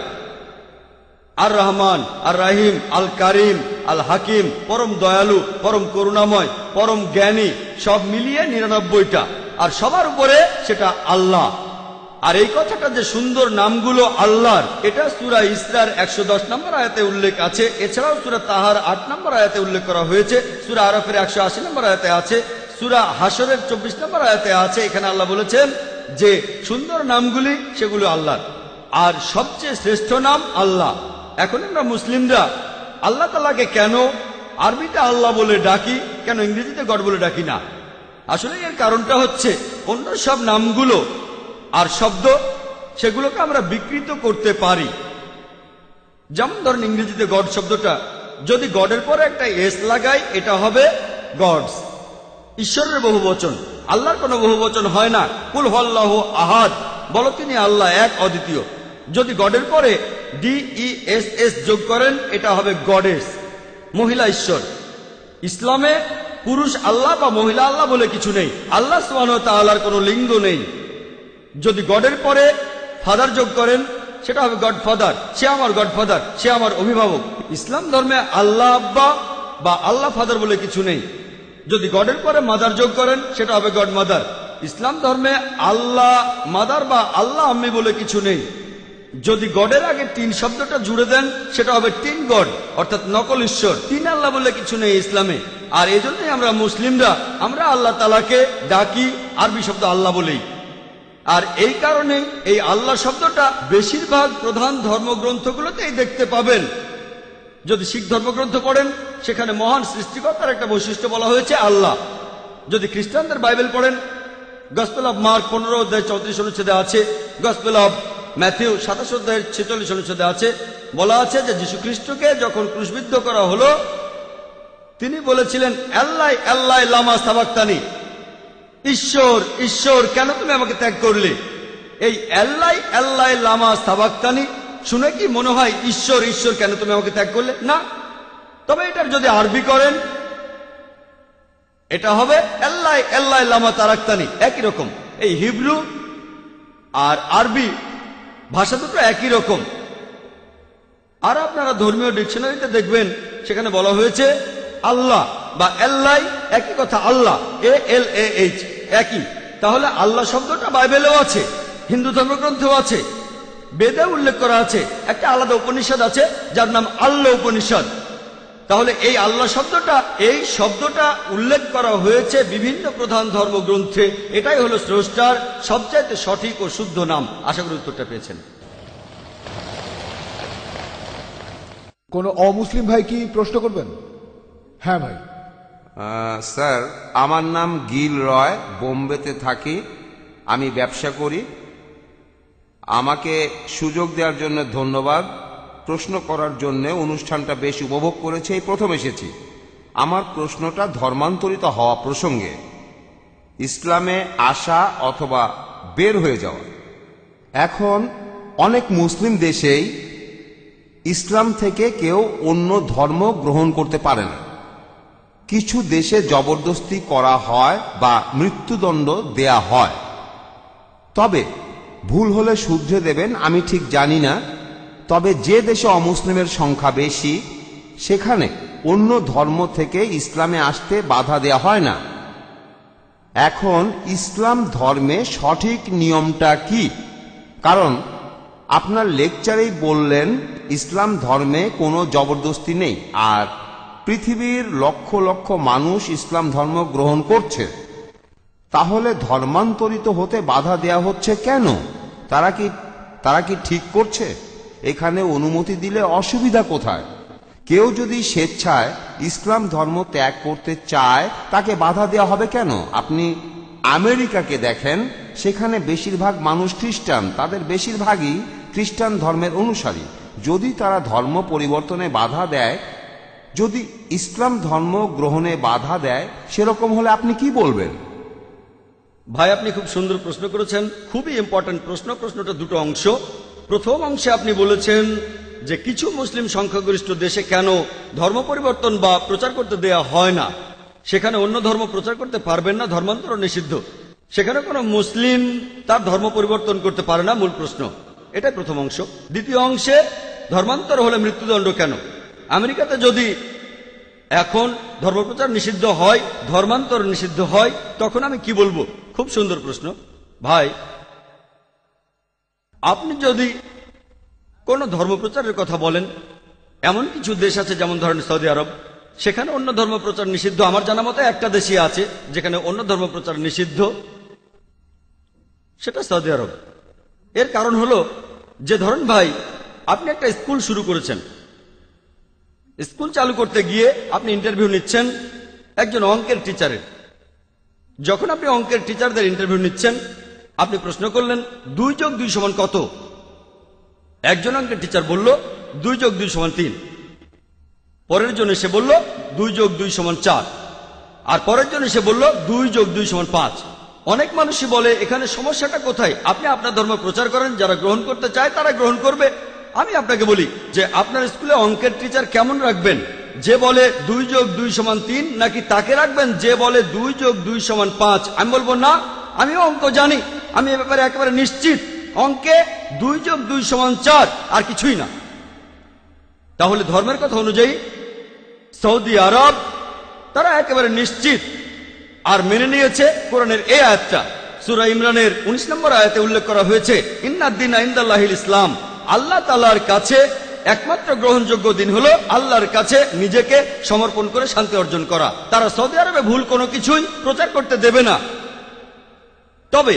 আর রহমান, আর রাহিম, আল কারিম, আল হাকিম, পরম দয়ালু, পরম করুণাময়, পরম জ্ঞানী, সব মিলিয়ে 99টা। আর সবার উপরে সেটা আল্লাহ। আর এই কথাটা যে সুন্দর নামগুলো আল্লাহর, এটা সূরা ইসরার 110 নম্বর আয়াতে উল্লেখ আছে। এছাড়াও সূরা তাহার 8 নম্বর আয়াতে উল্লেখ করা হয়েছে, সূরা আরাফের 180 নম্বর আয়াতে আছে, সূরা হাশরের 24 নম্বর আয়াতে আছে। এখানে আল্লাহ বলেছেন যে সুন্দর নামগুলি সেগুলো আল্লাহর, আর সবচেয়ে শ্রেষ্ঠ নাম আল্লাহ। এখন আমরা মুসলিমরা আল্লাহ তাআলাকে কেন আরবিতে আল্লাহ বলে ডাকি, কেন ইংরেজিতে গড বলে ডাকি না? আসলে এর কারণটা হচ্ছে অন্য সব নামগুলো আর শব্দ সেগুলোকে আমরা বিকৃত করতে পারি। যেমন ধরেন ইংরেজিতে গড শব্দটা যদি গডের পরে একটা এস লাগাই, এটা হবে গডস, ঈশ্বরের বহুবচন। আল্লাহর কোনো বহুবচন হয় না। কুল হুয়াল্লাহু আহাদ, বলো তিনি আল্লাহ এক অদ্বিতীয়। যদি গডের পরে DESS যোগ করেন, এটা হবে গডেস, মহিলা ঈশ্বর। ইসলামে পুরুষ আল্লাহ বা মহিলা আল্লাহ বলে কিছু নেই। আল্লাহ সুবহানাহু ওয়া তাআলার কোনো লিঙ্গ নেই। যদি গডের পরে ফাদার যোগ করেন, সেটা হবে গড ফাদার, সে আমার গড ফাদার, সে আমার অভিভাবক। ইসলাম ধর্মে আল্লাহ আব্বা বা আল্লাহ ফাদার বলে কিছু নেই। যদি গডের পরে মাদার যোগ করেন, সেটা হবে গড মাদার। ইসলাম ধর্মে আল্লাহ মাদার বা আল্লাহ আম্মি বলে কিছু নেই। যদি গডের আগে তিন শব্দটা জুড়ে দেন, সেটা হবে তিন গড, অর্থাৎ নকল ঈশ্বর। তিন আল্লাহ বলে কিছু নেই ইসলামে। আর এই জন্যই আমরা মুসলিমরা আমরা আল্লাহ তাআলাকে ডাকি আরবি শব্দ আল্লাহ বলেই। আর এই কারণে এই আল্লাহ শব্দটা বেশিরভাগ প্রধান ধর্মগ্রন্থগুলোতেই দেখতে পাবেন। যদি শিখ ধর্মগ্রন্থ পড়েন, সেখানে মহান সৃষ্টিকর্তার একটা বৈশিষ্ট্য বলা হয়েছে আল্লাহ। যদি খ্রিস্টানদের বাইবেল পড়েন, গসপেল অব মার্ক 15 অধ্যায় 34 অনুচ্ছেদে আছে, গসপেল অব ম্যাথিউ 27 অধ্যায় 46 অনুচ্ছেদে আছে, বলা আছে যে যীশু খ্রিস্টকে যখন ক্রুশবিদ্ধ করা হলো, তিনি বলেছিলেন আল্লাহ আল্লাহ লামা সাবাক্তানি, ঈশ্বর ঈশ্বর কেন তুমি আমাকে ত্যাগ করলে। এই আল্লাহ আল্লাহ লামা সাবাক্তানি শুনে কি মনে হয় ঈশ্বর ঈশ্বর কেন তুমি আমাকে ত্যাগ করলে? না। তবে এটার যদি আরবি করেন, এটা হবে আল্লাহ আল্লাহ লামা তারাক্তানি, একই রকম। এই হিব্রু আর আরবি ভাষা দুটো একই রকম। আর আপনারা ধর্মীয় ডিকশনারিতে দেখবেন, সেখানে বলা হয়েছে আল্লাহ বা আল্লাহ একই কথা, আল্লাহ ALAH একই। তাহলে আল্লাহ শব্দটা বাইবেলেও আছে, হিন্দু ধর্মগ্রন্থেও আছে, বেদে উল্লেখ করা আছে। একটা আলাদা উপনিষদ আছে যার নাম আল্লাহ উপনিষদ। তাহলে এই আল্লাহ শব্দটা, এই শব্দটা উল্লেখ করা হয়েছে বিভিন্ন প্রধান ধর্মগ্রন্থে। এটাই হলো স্রষ্টার সবচাইতে সঠিক ও শুদ্ধ নাম। আশা করি উত্তরটা পেয়েছেন। কোনো অমুসলিম ভাই কি প্রশ্ন করবেন? হ্যাঁ ভাই। স্যার, আমার নাম গিল রয়, বোম্বেতে থাকি, আমি ব্যবসা করি। আমাকে সুযোগ দেওয়ার জন্য ধন্যবাদ। প্রশ্ন করার জন্য অনুষ্ঠানটা বেশ উপভোগ করেছি, এই প্রথম এসেছি। আমার প্রশ্নটা ধর্মান্তরিত হওয়া প্রসঙ্গে, ইসলামে আসা অথবা বের হয়ে যাওয়া। এখন অনেক মুসলিম দেশেই ইসলাম থেকে কেউ অন্য ধর্ম গ্রহণ করতে পারে না। কিছু দেশে জবরদস্তি করা হয় বা মৃত্যুদণ্ড দেয়া হয়। তবে ভুল হলে শুধরে দেবেন, আমি ঠিক জানি না। তবে যে দেশে অমুসলিমের সংখ্যা বেশি, সেখানে অন্য ধর্ম থেকে ইসলামে আসতে বাধা দেয়া হয় না। এখন ইসলাম ধর্মে সঠিক নিয়মটা কি? কারণ আপনার লেকচারেই বললেন ইসলাম ধর্মে কোনো জবরদস্তি নেই, আর পৃথিবীর লক্ষ লক্ষ মানুষ ইসলাম ধর্ম গ্রহণ করছে। তাহলে ধর্মান্তরিত হতে বাধা দেয়া হচ্ছে কেন? তারা কি ঠিক করছে? এখানে অনুমতি দিলে অসুবিধা কোথায়? কেউ যদি স্বেচ্ছায় ইসলাম ধর্ম ত্যাগ করতে চায়, তাকে বাধা দেওয়া হবে কেন? আপনি আমেরিকাকে দেখেন, সেখানে বেশিরভাগ মানুষ খ্রিস্টান, তাদের বেশিরভাগই খ্রিস্টান ধর্মের অনুসারী। যদি তারা ধর্ম পরিবর্তনে বাধা দেয়, যদি ইসলাম ধর্ম গ্রহণে বাধা দেয়, সেরকম হলে আপনি কি বলবেন? ভাই, আপনি খুব সুন্দর প্রশ্ন করেছেন, খুবই ইম্পর্টেন্ট প্রশ্ন। প্রশ্নটা দুটো অংশ। প্রথম অংশে আপনি বলেছেন যে কিছু মুসলিম সংখ্যাগরিষ্ঠ দেশে কেন ধর্ম পরিবর্তন বা প্রচার করতে দেয়া হয় না, সেখানে অন্য ধর্ম প্রচার করতে পারবেন না, ধর্মান্তর নিষিদ্ধ, সেখানে কোনো মুসলিম তার ধর্ম পরিবর্তন করতে পারে না, মূল প্রশ্ন। এটাই প্রথম অংশ। দ্বিতীয় অংশে ধর্মান্তর হলে মৃত্যুদণ্ড কেন? আমেরিকাতে যদি এখন ধর্মপ্রচার নিষিদ্ধ হয়, ধর্মান্তর নিষিদ্ধ হয়, তখন আমি কি বলবো? খুব সুন্দর প্রশ্ন ভাই। আপনি যদি কোনো ধর্মপ্রচারের কথা বলেন, এমন কিছু দেশ আছে যেমন ধরেন সৌদি আরব, সেখানে অন্য ধর্মপ্রচার নিষিদ্ধ। আমার জানা মতে একটা দেশই আছে যেখানে অন্য ধর্মপ্রচার নিষিদ্ধ, সেটা সৌদি আরব। এর কারণ হলো যে ধরেন ভাই, আপনি একটা স্কুল শুরু করেছেন, স্কুল চালু করতে গিয়ে আপনি ইন্টারভিউ নিচ্ছেন একজন অঙ্কের টিচারের। যখন আপনি অঙ্কের টিচারদের ইন্টারভিউ নিচ্ছেন, আপনি প্রশ্ন করলেন 2 + 2 = কত? একজন অঙ্কের টিচার বলল 2 + 2 = 3। পরের জন্য সে বলল 2 + 2 = 4, আর পরের জন্য সে বলল 2 + 2 = 5। অনেক মানুষই বলে এখানে সমস্যাটা কোথায়? আপনি আপনার ধর্ম প্রচার করেন, যারা গ্রহণ করতে চায় তারা গ্রহণ করবে। আমি আপনাকে বলি যে আপনার স্কুলে অঙ্কের টিচার কেমন রাখবেন? যে বলে 2 + 2 = 3, নাকি তাকে রাখবেন যে বলে 2 + 2 = 5? আমি বলবো না, আমিও অঙ্ক জানি, আমি এ ব্যাপারে একেবারে নিশ্চিত। অঙ্কে 2 + 2 = 4, আর কিছুই না। তাহলে ধর্মের কথা অনুযায়ী সৌদি আরব তারা একেবারে নিশ্চিত আর মেনে নিয়েছে কোরআনের এই আয়াতটা। সূরা ইমরানের 19 নম্বর আয়াতে উল্লেখ করা হয়েছে, ইন্নাদ-দীনা ইনদাল্লাহিল ইসলাম। আল্লাহ তাআলার কাছে একমাত্র গ্রহণযোগ্য দিন হলো আল্লাহর কাছে নিজেকে সমর্পণ করে শান্তি অর্জন করা। তারা সৌদি আরবে ভুল কোনো কিছুই প্রচার করতে দেবে না। তবে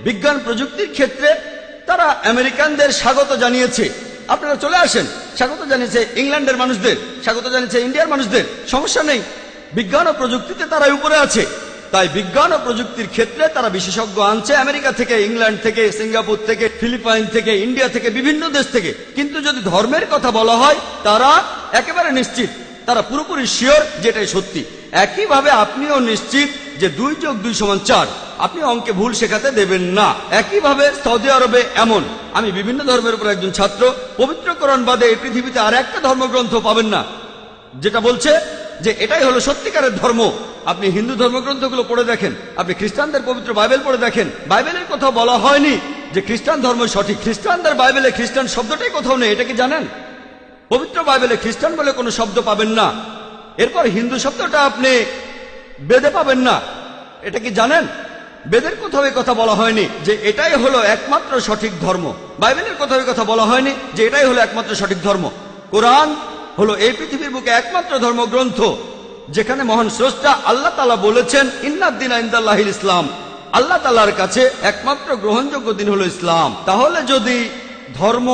বিজ্ঞান প্রযুক্তির ক্ষেত্রে তারা আমেরিকানদের স্বাগত জানিয়েছে, আপনারা চলে আসেন। স্বাগত জানিয়েছে ইংল্যান্ডের মানুষদের, স্বাগত জানিয়েছে ইন্ডিয়ার মানুষদের, সমস্যা নেই। বিজ্ঞান ও প্রযুক্তিতে তারা উপরে আছে, তাই বিজ্ঞান ও প্রযুক্তির ক্ষেত্রে তারা বিশেষজ্ঞ আনছে আমেরিকা থেকে, ইংল্যান্ড থেকে, সিঙ্গাপুর থেকে, ফিলিপাইন থেকে, ইন্ডিয়া থেকে, বিভিন্ন দেশ থেকে। কিন্তু যদি ধর্মের কথা বলা হয়, তারা একেবারে নিশ্চিত, তারা পুরোপুরি শিওর যেটাই সত্যি। একইভাবে আপনিও নিশ্চিত যে 2 + 2 = 4, আপনি অঙ্কে ভুল শেখাতে দেবেন না। একইভাবে সৌদি আরবে এমন, আমি বিভিন্ন ধর্মের উপর একজন ছাত্র, পবিত্র কোরআন বাদে এই পৃথিবীতে আর একটা ধর্মগ্রন্থ পাবেন না যেটা বলছে যে এটাই হলো সত্যিকারের ধর্ম। আপনি হিন্দু ধর্মগ্রন্থগুলো পড়ে দেখেন, আপনি খ্রিস্টানদের পবিত্র বাইবেল পড়ে দেখেন, বাইবেলের কোথাও বলা হয়নি যে খ্রিস্টান ধর্ম সঠিক। খ্রিস্টানদের বাইবেলে খ্রিস্টান শব্দটাই কোথাও নেই, এটা কি জানেন? পবিত্র বাইবেলে খ্রিস্টান বলে কোনো শব্দ পাবেন না। এরপর হিন্দু শব্দটা আপনি বেদে পাবেন না, এটা কি জানেন? বেদের কোথাও এই কথা বলা হয়নি যে এটাই হলো একমাত্র সঠিক ধর্ম। বাইবেলের কোথাও এই কথা বলা হয়নি যে এটাই হলো একমাত্র সঠিক ধর্ম। কোরআন হলো এই পৃথিবীর বুকে একমাত্র ধর্মগ্রন্থ যেখানে মহান স্রষ্টা আল্লাহ তাআলা বলেছেন, ইন্নাদ-দীনা ইনদাল্লাহিল ইসলাম। আল্লাহ তাআলার কাছে একমাত্র গ্রহণযোগ্য দিন হলো ইসলাম। তাহলে যদি ধর্ম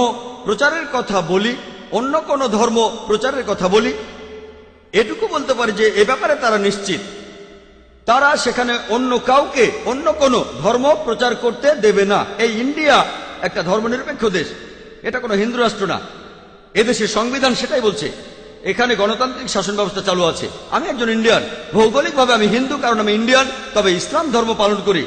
প্রচারের কথা বলি, অন্য কোন ধর্ম প্রচারের কথা বলি, এটুকু বলতে পারি যে এ ব্যাপারে তারা নিশ্চিত, তারা সেখানে অন্য কাউকে অন্য কোনো ধর্ম প্রচার করতে দেবে না। এই ইন্ডিয়া একটা ধর্মনিরপেক্ষ দেশ, এটা কোনো হিন্দু রাষ্ট্র না। এদেশের সংবিধান সেটাই বলছে, এখানে গণতান্ত্রিক শাসন ব্যবস্থা চালু আছে। আমি একজন ইন্ডিয়ান, ভৌগোলিকভাবে আমি হিন্দু কারণ আমি ইন্ডিয়ান, তবে ইসলাম ধর্ম পালন করি,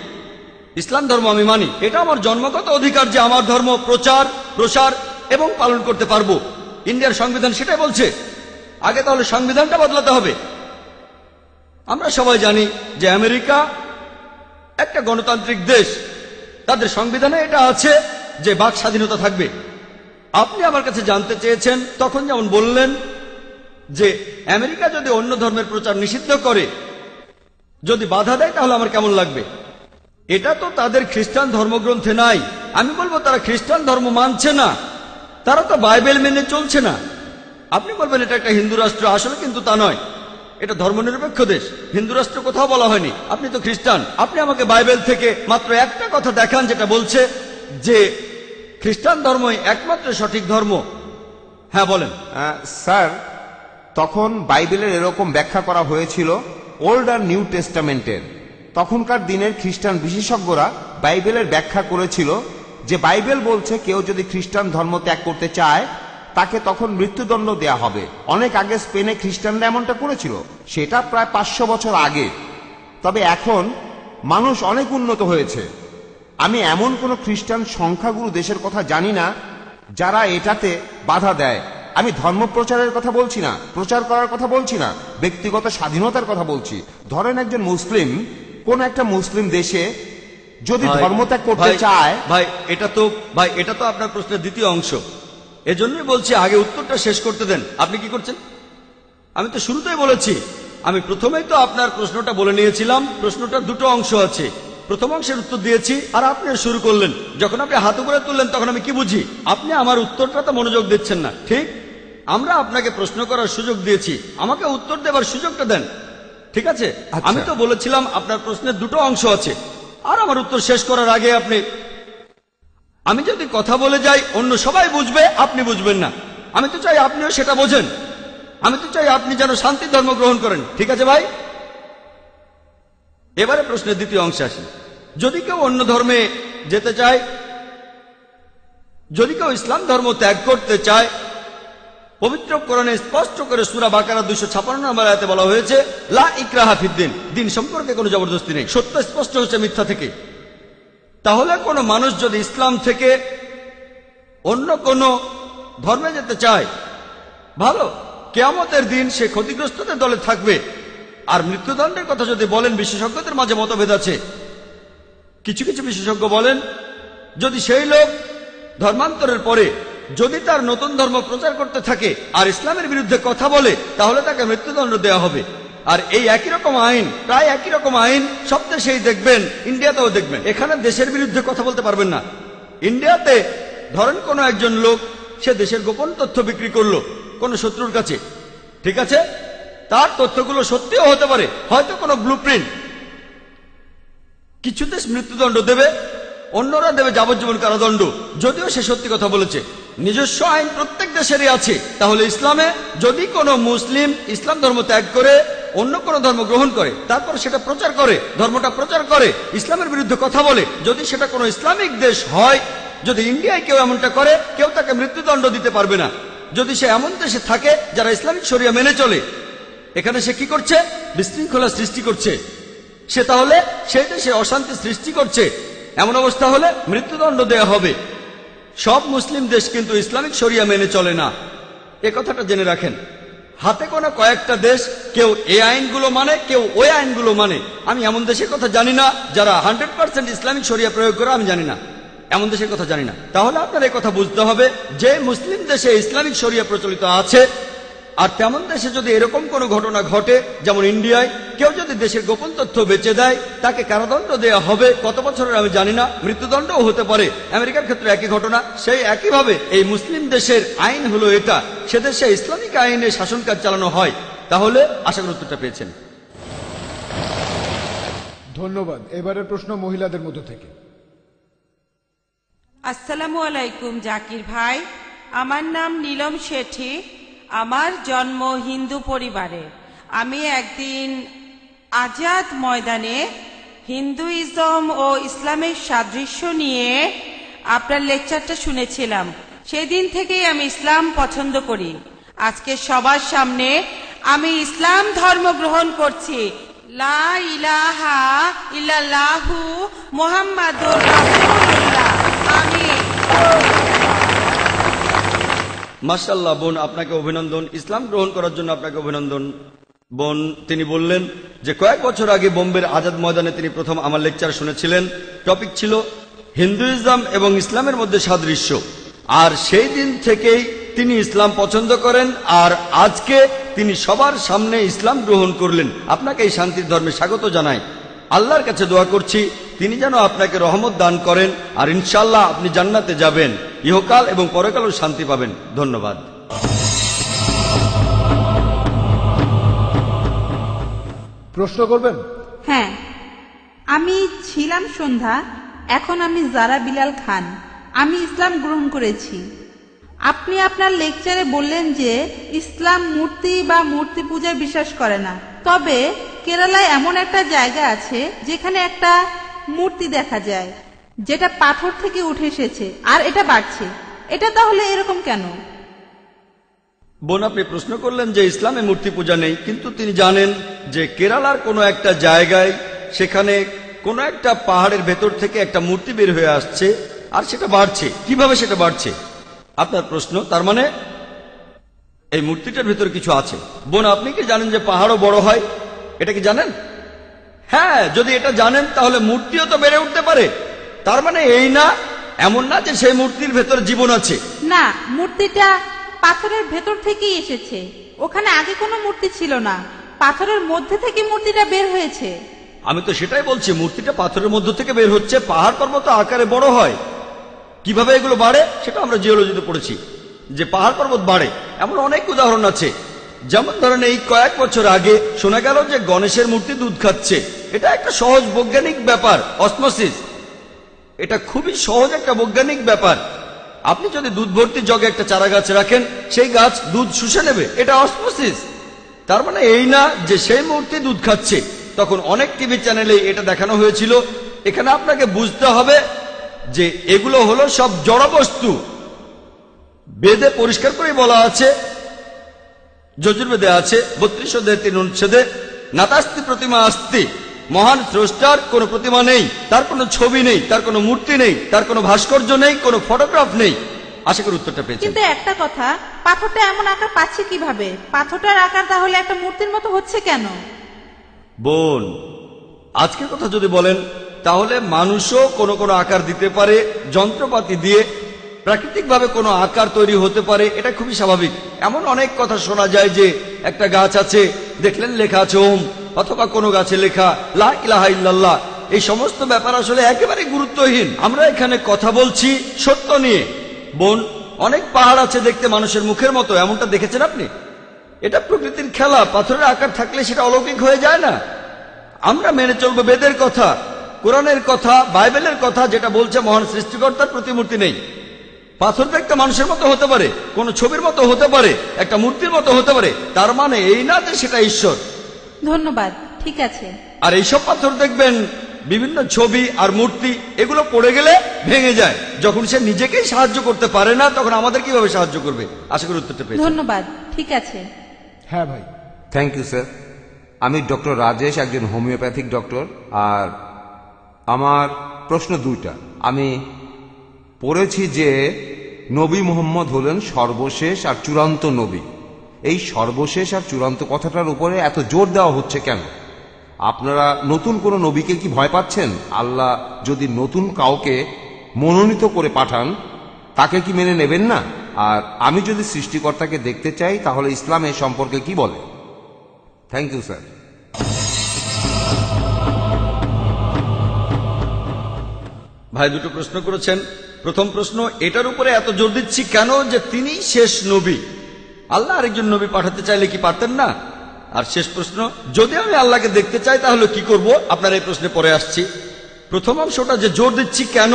ইসলাম ধর্ম আমি মানি। এটা আমার জন্মগত অধিকার যে আমার ধর্ম প্রচার, প্রসার এবং পালন করতে পারবো। ইন্ডিয়ার সংবিধান সেটাই বলছে। আগে তাহলে সংবিধানটা বদলাতে হবে। আমরা সবাই জানি যে আমেরিকা একটা গণতান্ত্রিক দেশ, তাদের সংবিধানে এটা আছে যে বাক স্বাধীনতা থাকবে। আপনি আমার কাছে জানতে চেয়েছেন, তখন যেমন বললেন যে আমেরিকা যদি অন্য ধর্মের প্রচার নিষিদ্ধ করে, যদি বাধা দেয়, তাহলে আমার কেমন লাগবে? এটা তো তাদের খ্রিস্টান ধর্মগ্রন্থে নাই। আমি বলবো তারা খ্রিস্টান ধর্ম মানছে না, তারা তো বাইবেল মেনে চলছে না। আপনি বলবেন এটা একটা হিন্দু রাষ্ট্র, আসলে কিন্তু তা নয়, এটা ধর্মনিরপেক্ষ দেশ। হিন্দু রাষ্ট্র কোথাও বলা হয়নি। আপনি তো খ্রিস্টান, আপনি আমাকে বাইবেল থেকে মাত্র একটা কথা দেখান যেটা বলছে যে খ্রিস্টান ধর্মই একমাত্র সঠিক ধর্ম। হ্যাঁ বলেন। স্যার, তখন বাইবেলের এরকম ব্যাখ্যা করা হয়েছিল ওল্ড আর নিউ টেস্টামেন্টের। তখনকার দিনের খ্রিস্টান বিশেষজ্ঞরা বাইবেলের ব্যাখ্যা করেছিল যে বাইবেল বলছে কেউ যদি খ্রিস্টান ধর্ম ত্যাগ করতে চায় তাকে তখন মৃত্যুদণ্ড দেয়া হবে। অনেক আগে স্পেনে খ্রিস্টানরা এমনটা করেছিল, সেটা প্রায় 500 বছর আগে। তবে এখন মানুষ অনেক উন্নত হয়েছে। আমি এমন কোন খ্রিস্টান সংখ্যাগুরু দেশের কথা জানি না যারা এটাতে বাধা দেয়। আমি ধর্ম প্রচারের কথা বলছি না, প্রচার করার কথা বলছি না, ব্যক্তিগত স্বাধীনতার কথা বলছি। ধরেন একজন মুসলিম কোন একটা মুসলিম দেশে যদি ধর্মত্যাগ করতে চায়। ভাই এটা তো আপনার প্রশ্নের দ্বিতীয় অংশ, এজন্যই বলছি আগে উত্তরটা শেষ করতে দেন। আপনি কি করছেন? আমি তো শুরুতেই বলেছি, আমি প্রথমেই তো আপনার প্রশ্নটা বলে নিয়েছিলাম। প্রশ্নটার দুটো অংশ আছে, প্রথম অংশের উত্তর দিয়েছি আর আপনি শুরু করলেন। যখন আপনি হাত উপরে তুললেন তখন আমি কি বুঝি? আপনি আমার উত্তরটা তো মনোযোগ দিচ্ছেন না। ঠিক, আমরা আপনাকে প্রশ্ন করার সুযোগ দিয়েছি, আমাকে উত্তর দেবার সুযোগটা দেন। ঠিক আছে, আচ্ছা। আমি তো বলেছিলাম আপনার প্রশ্নের দুটো অংশ আছে, আর আমার উত্তর শেষ করার আগে আমি যদি কথা বলে যাই অন্য সবাই বুঝবে, আপনি বুঝবেন না। আমি তো চাই আপনিও সেটা বোঝেন। আমি তো চাই আপনি যেন শান্তির ধর্ম গ্রহণ করেন। ঠিক আছে ভাই, এবারে প্রশ্নের দ্বিতীয় অংশে আসি। যদি কেউ অন্য ধর্মে যেতে চায়, যদি কেউ ইসলাম ধর্ম ত্যাগ করতে চায়, পবিত্র কোরআনে স্পষ্ট করে সূরা বাকারা 256 নম্বর আয়াতে বলা হয়েছে, লা ইকরাহা ফিদ্দিন, দিন সম্পর্কে কোনো জবরদস্তি নেই। সত্য স্পষ্ট হচ্ছে মিথ্যা থেকে। তাহলে কোনো মানুষ যদি ইসলাম থেকে অন্য কোনো ধর্মে যেতে চায়, ভালো, কিয়ামতের দিন সে ক্ষতিগ্রস্তদের দলে থাকবে। আর মৃত্যুদণ্ডের কথা যদি বলেন, বিশেষজ্ঞদের মাঝে মতভেদ আছে। কিছু কিছু বিশেষজ্ঞ বলেন, যদি সেই লোক ধর্মান্তরের পরে যদি তার নতুন ধর্ম প্রচার করতে থাকে আর ইসলামের বিরুদ্ধে কথা বলে, তাহলে তাকে মৃত্যুদণ্ড দেওয়া হবে। আর এই একই রকম আইন, প্রায় একই রকম আইন সব দেশেই দেখবেন, ইন্ডিয়াতেও দেখবেন। এখানে দেশের বিরুদ্ধে কথা বলতে পারবেন না। ইন্ডিয়াতে ধরেন কোনো একজন লোক সে দেশের গোপন তথ্য বিক্রি করলো কোনো শত্রুর কাছে, ঠিক আছে, তার তথ্যগুলো সত্যিও হতে পারে, হয়তো কোনো ব্লুপ্রিন্ট। কিছু দেশ মৃত্যুদণ্ড দেবে, অন্যরা দেবে যাবজ্জীবন কারাদণ্ড, যদিও সে সত্যি কথা বলেছে। নিজস্ব আইন প্রত্যেক দেশেরই আছে। তাহলে ইসলামে যদি কোনো মুসলিম ইসলাম ধর্ম ত্যাগ করে অন্য কোনো ধর্ম গ্রহণ করে, তারপর সেটা প্রচার করে, ধর্মটা প্রচার করে, ইসলামের বিরুদ্ধে কথা বলে, যদি সেটা কোনো ইসলামিক দেশ হয়, যদি ইন্ডিয়ায় কেউ এমনটা করে, কেউ তাকে মৃত্যুদণ্ড দিতে পারবে না। যদি সে এমন দেশে থাকে যারা ইসলামিক শরিয়া মেনে চলে, এখানে সে কি করছে? বিশৃঙ্খলা সৃষ্টি করছে। সে তাহলে সেই দেশে অশান্তি সৃষ্টি করছে। এমন অবস্থা হলে মৃত্যুদণ্ড দেয়া হবে। সব মুসলিম দেশ কিন্তু ইসলামিক শরিয়া মেনে চলে না, এ কথাটা জেনে রাখেন। হাতে কোনো কয়েকটা দেশ কেউ এই আইনগুলো মানে, কেউ ওই আইনগুলো মানে। আমি এমন দেশের কথা জানি না যারা 100% ইসলামিক শরিয়া প্রয়োগ করে, আমি জানি না, এমন দেশের কথা জানি না। তাহলে আপনার এই কথা বুঝতে হবে যে মুসলিম দেশে ইসলামিক শরিয়া প্রচলিত আছে, আর তেমন দেশে যদি এরকম কোনো ঘটনা ঘটে, যেমন ইন্ডিয়ায় কেউ যদি দেশের গোপন তথ্য বেচে দেয়, তাকে কারাদণ্ড দেওয়া হবে। কত বছরের আমি জানি না, মৃত্যুদণ্ডও হতে পারে। আমেরিকার ক্ষেত্রে একই ঘটনা। সেই একইভাবে এই মুসলিম দেশের আইন হলো এটা, সে দেশে ইসলামিক আইনে শাসন কাজ চালানো হয়। তাহলে আশা করি উত্তরটা পেয়েছেন। ধন্যবাদ। এবারের প্রশ্ন মহিলাদের মধ্য থেকে। আসসালামু আলাইকুম জাকির ভাই, আমার নাম নীলম শেঠি। আমার জন্ম হিন্দু পরিবারে। আমি একদিন আজাদ ময়দানে হিন্দুইজম ও ইসলামের সাদৃশ্য নিয়ে আপনার লেকচারটা শুনেছিলাম। সেই দিন থেকেই আমি ইসলাম পছন্দ করি। আজকে সবার সামনে আমি ইসলাম ধর্ম গ্রহণ করছি। লা ইলাহা ইল্লাল্লাহু মুহাম্মাদুর রাসূলুল্লাহ। আমিন। মাশাআল্লাহ বোন, আপনাকে অভিনন্দন। ইসলাম গ্রহণ করার জন্য আপনাকে অভিনন্দন বোন। তিনি বললেন যে কয়েক বছর আগে বোম্বের আজাদ ময়দানে তিনি প্রথম আমার লেকচার শুনেছিলেন। টপিক ছিল হিন্দুইজম এবং ইসলামের মধ্যে সাদৃশ্য। আর সেই দিন থেকেই তিনি ইসলাম পছন্দ করেন, আর আজকে তিনি সবার সামনে ইসলাম গ্রহণ করলেন। আপনাকে এই শান্তির ধর্মে স্বাগত জানাই। আল্লাহর কাছে দোয়া করছি তিনি যেন আপনাকে রহমত দান করেন, আর ইনশাআল্লাহ আপনি জান্নাতে যাবেন, ইহকাল এবং পরকালেও শান্তি পাবেন। ধন্যবাদ। প্রশ্ন করবেন? হ্যাঁ, আমি ছিলাম সন্ধ্যা, এখন আমি জারা বিলাল খান। আমি ইসলাম গ্রহণ করেছি। আপনি আপনার লেকচারে বললেন যে ইসলাম মূর্তি বা মূর্তি পূজায় বিশ্বাস করে না, তবে কেরালায় এমন একটা জায়গা আছে যেখানে একটা মূর্তি দেখা যায় যেটা পাথর থেকে উঠে এসেছে আর এটা বাড়ছে। এটা তাহলে এরকম কেন? বোন, আপনি প্রশ্ন করলেন যে ইসলামে মূর্তি পূজা নেই, কিন্তু তিনি জানেন যে কেরালার কোনো একটা জায়গায় সেখানে কোনো একটা পাহাড়ের ভেতর থেকে একটা মূর্তি বের হয়ে আসছে আর সেটা বাড়ছে। কিভাবে সেটা বাড়ছে আপনার প্রশ্ন। তার মানে এই মূর্তিটার ভেতর কিছু আছে। বোন, আপনি কি জানেন যে পাহাড়ও বড় হয়? এটা কি জানেন? হ্যাঁ, যদি এটা জানেন তাহলে মূর্তিও তো বেড়ে উঠতে পারে। তার মানে এই না, এমন না যে সেই মূর্তির ভেতর জীবন আছে। না, মূর্তিটা পাথরের ভেতর থেকেই এসেছে। ওখানে আগে কোনো মূর্তি ছিল না, পাথরের মধ্যে থেকে মূর্তিটা বের হয়েছে। আমি তো সেটাই বলছি, মূর্তিটা পাথরের মধ্য থেকে বের হচ্ছে, পাহাড় পর্বত আকারে বড় হয়। কিভাবে এগুলো বাড়ে সেটা আমরা জিওলজিতে পড়েছি, যে পাহাড় পর্বত বাড়ে। এমন অনেক উদাহরণ আছে। যেমন ধরেন, এই কয়েক বছর আগে শোনা গেল যে গণেশের মূর্তি দুধ খাচ্ছে। এটা একটা সহজ বৈজ্ঞানিক ব্যাপার, অসমোসিস। এটা খুবই সহজ একটা বৈজ্ঞানিক ব্যাপার। আপনি যদি দুধ ভর্তি জগে একটা চারা গাছ রাখেন, সেই গাছ দুধ শুষে নেবে, এটা অসমোসিস। তার মানে এই না যে সেই মূর্তি দুধ খাচ্ছে। তখন অনেক টিভি চ্যানেলে এটা দেখানো হয়েছিল। এখানে আপনাকে বুঝতে হবে যে এগুলো হলো সব জড়বস্তু। বেদে পরিষ্কার করে বলা আছে, যজুর্বেদে আছে 32 অধ্যায় 3 অনুচ্ছেদে, নাতাস্তি প্রতিমা আস্তি, মহান স্রষ্টার কোনো প্রতিমা নেই, তার কোনো ছবি নেই, তার কোনো মূর্তি নেই, তার কোনো ভাস্কর্য নেই, কোনো ফটোগ্রাফ নেই। আশা করি উত্তরটা পেয়েছেন। কিন্তু একটা কথা, পাথরটা এমন আকার পাচ্ছে কিভাবে? পাথরটার আকার তাহলে একটা মূর্তির মতো হচ্ছে কেন? বোন, আজকের কথা যদি বলেন তাহলে মানুষও কোনো কোনো আকার দিতে পারে, যন্ত্রপাতি দিয়ে প্রাকৃতিকভাবে কোনো আকার তৈরি হতে পারে, এটা খুবই স্বাভাবিক। এমন অনেক কথা শোনা যায় যে একটা গাছ আছে, দেখলেন লেখা আছে ওম, অথবা কোনো গাছে লেখা লা ইলাহা ইল্লাল্লাহ। এই সমস্ত ব্যাপার আসলে একেবারে গুরুত্বহীন। আমরা এখানে কথা বলছি সত্য নিয়ে। বোন, অনেক পাহাড় আছে দেখতে মানুষের মুখের মতো, এমনটা দেখেছেন আপনি? এটা প্রকৃতির খেলা। পাথরের আকার থাকলে সেটা অলৌকিক হয়ে যায় না। আমরা মেনে চলবো বেদের কথা, কোরআনের কথা, বাইবেলের কথা, যেটা বলছে মহান সৃষ্টিকর্তার প্রতিমূর্তি নেই। পাথর তো একটা মানুষের মতো হতে পারে, কোন ছবির মতো হতে পারে, একটা মূর্তির মতো হতে পারে। তার মানে এই না যে সেটা ঈশ্বর। ধন্যবাদ, ঠিক আছে। আর এইসব পাথর দেখবেন বিভিন্ন ছবি আর মূর্তি, এগুলো পড়ে গেলে ভেঙে যায়। যখন সে নিজেকেই সাহায্য করতে পারে না, তখন আমাদের কিভাবে সাহায্য করবে? আশা করি উত্তরটা পেয়েছেন। ধন্যবাদ, ঠিক আছে। হ্যাঁ ভাই। Thank you sir. আমি ডক্টর রাজেশ, একজন হোমিওপ্যাথিক ডক্টর। আর আমার প্রশ্ন দুইটা। আমি পড়েছি যে নবী মুহাম্মদ হলেন সর্বশেষ আর চূড়ান্ত নবী। এই সর্বশেষ আর চূড়ান্ত কথাটার উপরে এত জোর দেওয়া হচ্ছে কেন? আপনারা নতুন কোন নবীকে কি ভয় পাচ্ছেন? আল্লাহ যদি নতুন কাউকে মনোনীত করে পাঠান, তাকে কি মেনে নেবেন না? আর আমি যদি সৃষ্টিকর্তাকে দেখতে চাই, তাহলে ইসলাম এ সম্পর্কে কি বলে? Thank you sir. ভাই দুটো প্রশ্ন করেছেন। প্রথম প্রশ্ন, এটার উপরে এত জোর দিচ্ছি কেন যে তিনি শেষ নবী। আল্লাহ আরেকজন নবী পাঠাতে চাইলে কি পারতেন না? আর শেষ প্রশ্ন, যদি আমি আল্লাহকে দেখতে চাই তাহলে কি করব? আপনার এই প্রশ্নে পরে আসছি। প্রথম অংশটা যে জোর দিচ্ছি কেন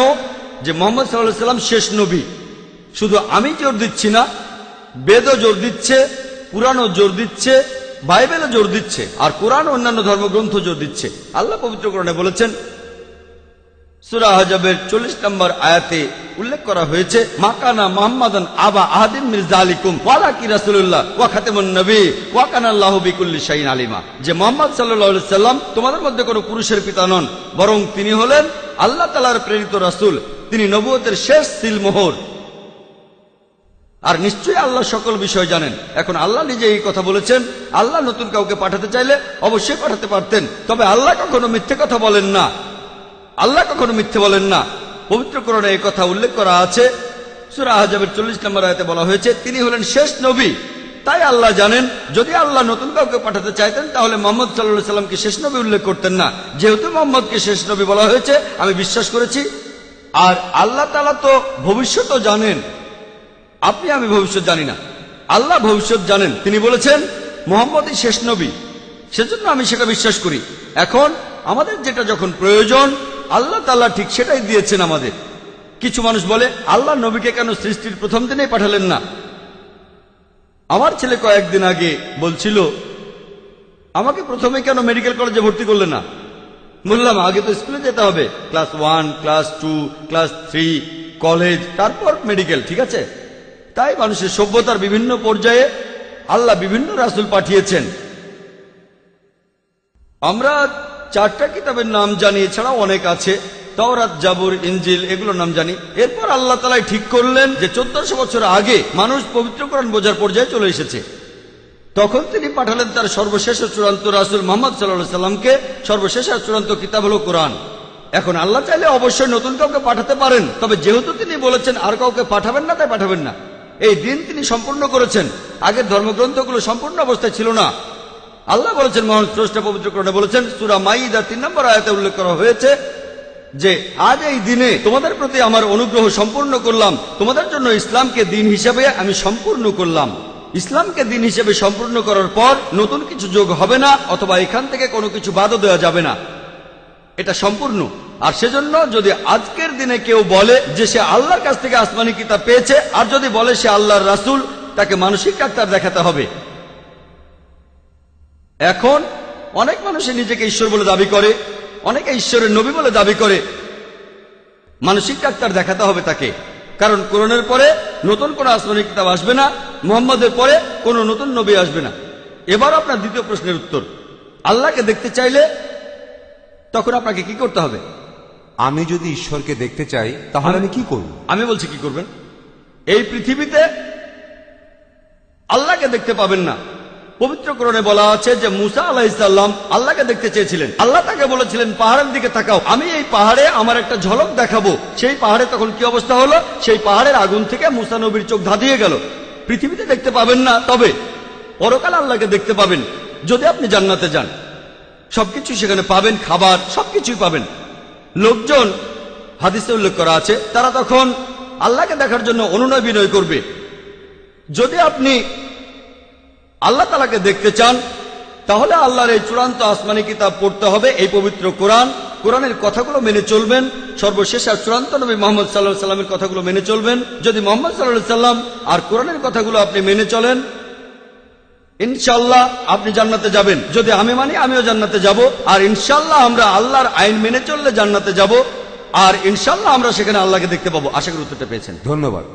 যে মোহাম্মদ সাল্লাল্লাহু আলাইহি সাল্লাম শেষ নবী, শুধু আমি জোর দিচ্ছি না, বেদও জোর দিচ্ছে, কুরআনও জোর দিচ্ছে, বাইবেলও জোর দিচ্ছে, আর কোরআন অন্যান্য ধর্মগ্রন্থ জোর দিচ্ছে। আল্লাহ পবিত্র কোরআনে বলেছেন, সূরা আহজাবের 40 নম্বর আয়াতে উল্লেখ করা হয়েছে, মাকানা মুহাম্মাদান আবা আহাদিম মিন যালিকুম ওয়ালাকি রাসূলুল্লাহ ওয়া খাতামুন নবী ওয়া কানা আল্লাহু বিকুল্লি শাইইন আলিমা। যে মুহাম্মদ সাল্লাল্লাহু আলাইহি সাল্লাম তোমাদের মধ্যে কোনো পুরুষের পিতা নন, বরং তিনি হলেন আল্লাহ তাআলার প্রেরিত রাসূল, তিনি নবুয়তের শেষ সিলমোহর, আর নিশ্চয়ই আল্লাহ সকল বিষয় জানেন। এখন আল্লাহ নিজে এই কথা বলেছেন। আল্লাহ নতুন কাউকে পাঠাতে চাইলে অবশ্যই পাঠাতে পারতেন, তবে আল্লাহ কখনো মিথ্যে কথা বলেন না। আল্লাহ কখনো মিথ্যে বলেন না। পবিত্র কোরআনে এই কথা উল্লেখ করা আছে। সূরা আহজাবের 40 নম্বর আয়াতে বলা হয়েছে তিনি হলেন শেষ নবী। তাই আল্লাহ জানেন, যদি আল্লাহ নতুন কাউকে পাঠাতে চাইতেন তাহলে মুহাম্মদ সাল্লাল্লাহু আলাইহি সাল্লামকে শেষ নবী উল্লেখ করতেন না। যেহেতু মুহাম্মদকে শেষ নবী বলা হয়েছে, আমি বিশ্বাস করেছি। আর আল্লাহ তাআলা তো ভবিষ্যৎও জানেন, আপনি আমি ভবিষ্যৎ জানি না, আল্লাহ ভবিষ্যৎ জানেন। তিনি বলেছেন মুহাম্মদই শেষ নবী, সেজন্য আমি সেটা বিশ্বাস করি। এখন আমাদের যেটা যখন প্রয়োজন, আল্লাহ তাআলা ঠিক সেটাই দিয়েছেন আমাদের। কিছু মানুষ বলে, আল্লাহ নবীকে কেন সৃষ্টির প্রথম দিনেই পাঠালেন না? আমার ছেলে কয়েকদিন আগে বলছিল, আমাকে প্রথমে কেন মেডিকেল কলেজে ভর্তি করলে না? বললাম, আগে তো স্কুলে যেতে হবে, ক্লাস 1, ক্লাস 2, ক্লাস 3, কলেজ, তারপর মেডিকেল, ঠিক আছে? তাই মানুষের সভ্যতার বিভিন্ন পর্যায়ে আল্লাহ বিভিন্ন রাসূল পাঠিয়েছেন। আমরা 4টা কিতাবের নাম জানি, এছাড়াও অনেক আছে, তাওরাত, জাবুর, ইনজিল, এগুলোর নাম জানি। এরপর আল্লাহ তাআলা ঠিক করলেন যে 1400 বছর আগে মানুষ পবিত্র কোরআন বোঝার পর্যায়ে চলে এসেছে। তখন তিনি পাঠালেন তার সর্বশেষ ও চূড়ান্ত রাসূল মুহাম্মদ সাল্লাল্লাহু আলাইহি সাল্লামকে। সর্বশেষ আর চূড়ান্ত কিতাব হলো কোরআন। এখন আল্লাহ চাইলে অবশ্যই নতুন কাউকে পাঠাতে পারেন, তবে যেহেতু তিনি বলেছেন আর কাউকে পাঠাবেন না, তাই পাঠাবেন না। এই দিন তিনি সম্পূর্ণ করেছেন। আগের ধর্মগ্রন্থগুলো সম্পূর্ণ অবস্থায় ছিল না। আল্লাহ বলেছেন, মহান স্রষ্টা পবিত্র কোরআনে বলেছেন, সূরা মাইদা 3 নম্বর আয়াতে উল্লেখ করা হয়েছে যে আজ এই দিনে তোমাদের প্রতি আমার অনুগ্রহ সম্পূর্ণ করলাম, তোমাদের জন্য ইসলামকে দিন হিসেবে আমি সম্পূর্ণ করলাম। ইসলামকে দিন হিসেবে সম্পূর্ণ করার পর নতুন কিছু যোগ হবে না, অথবা এখান থেকে কোনো কিছু বাদও দেওয়া যাবে না, এটা সম্পূর্ণ। আর সেজন্য যদি আজকের দিনে কেউ বলে যে সে আল্লাহর কাছ থেকে আসমানি কিতাব পেয়েছে, আর যদি বলে সে আল্লাহর রাসূল, তাকে মানসিক ডাক্তার দেখাতে হবে। এখন অনেক মানুষই নিজেকে ঈশ্বর বলে দাবি করে, অনেকে ঈশ্বরের নবী বলে দাবি করে। মানসিক ডাক্তার দেখাতে হবে তাকে, কারণ কোরআনের পরে নতুন কোন আসমানি কিতাব আসবে না, মুহাম্মদের পরে কোন নতুন নবী আসবে না। এবার আপনার দ্বিতীয় প্রশ্নের উত্তর, আল্লাহকে দেখতে চাইলে তখন আপনাকে কি করতে হবে? আমি যদি ঈশ্বরকে দেখতে চাই তাহলে আমি কি করব? আমি বলছি কি করবেন। এই পৃথিবীতে আল্লাহকে দেখতে পাবেন না। পবিত্র কোরআনে বলা আছে যে মুসা আলাইহিসসালাম আল্লাহকে দেখতে চেয়েছিলেন। আল্লাহ তাকে বলেছিলেন পাহাড়ের দিকে তাকাও, আমি এই পাহাড়ে আমার একটা ঝলক দেখাবো। সেই পাহাড়ে তখন কি অবস্থা হলো? সেই পাহাড়ের আগুন থেকে মুসা নবীর চোখ ধাঁধিয়ে গেল। পৃথিবীতে দেখতে পাবেন না, তবে পরকাল আল্লাহকে দেখতে পাবেন যদি আপনি জান্নাতে যান। সবকিছু সেখানে পাবেন, খাবার সবকিছুই পাবেন। লোকজন, হাদিসে উল্লেখ করা আছে, তারা তখন আল্লাহকে দেখার জন্য অনুনয় বিনয় করবে। যদি আপনি আল্লাহ তাআলাকে দেখতে চান তাহলে আল্লাহর এই চূড়ান্ত আসমানি কিতাব পড়তে হবে, এই পবিত্র কোরআন। কোরআনের কথাগুলো মেনে চলবেন। সর্বশেষ আর চূড়ান্ত নবী মুহাম্মদ সাল্লাল্লাহু আলাইহি সাল্লামের কথাগুলো মেনে চলবেন। যদি মুহাম্মদ সাল্লাল্লাহু আলাইহি সাল্লাম আর কোরআনের কথাগুলো আপনি মেনে চলেন, ইনশাআল্লাহ আপনি জান্নাতে যাবেন। যদি আমি মানি, আমিও জান্নাতে যাব। আর ইনশাআল্লাহ আমরা আল্লাহর আইন মেনে চললে জান্নাতে যাব। আর ইনশাআল্লাহ আমরা সেখানে আল্লাহকে দেখতে পাবো। আশা করি উত্তরটা পেয়েছেন। ধন্যবাদ।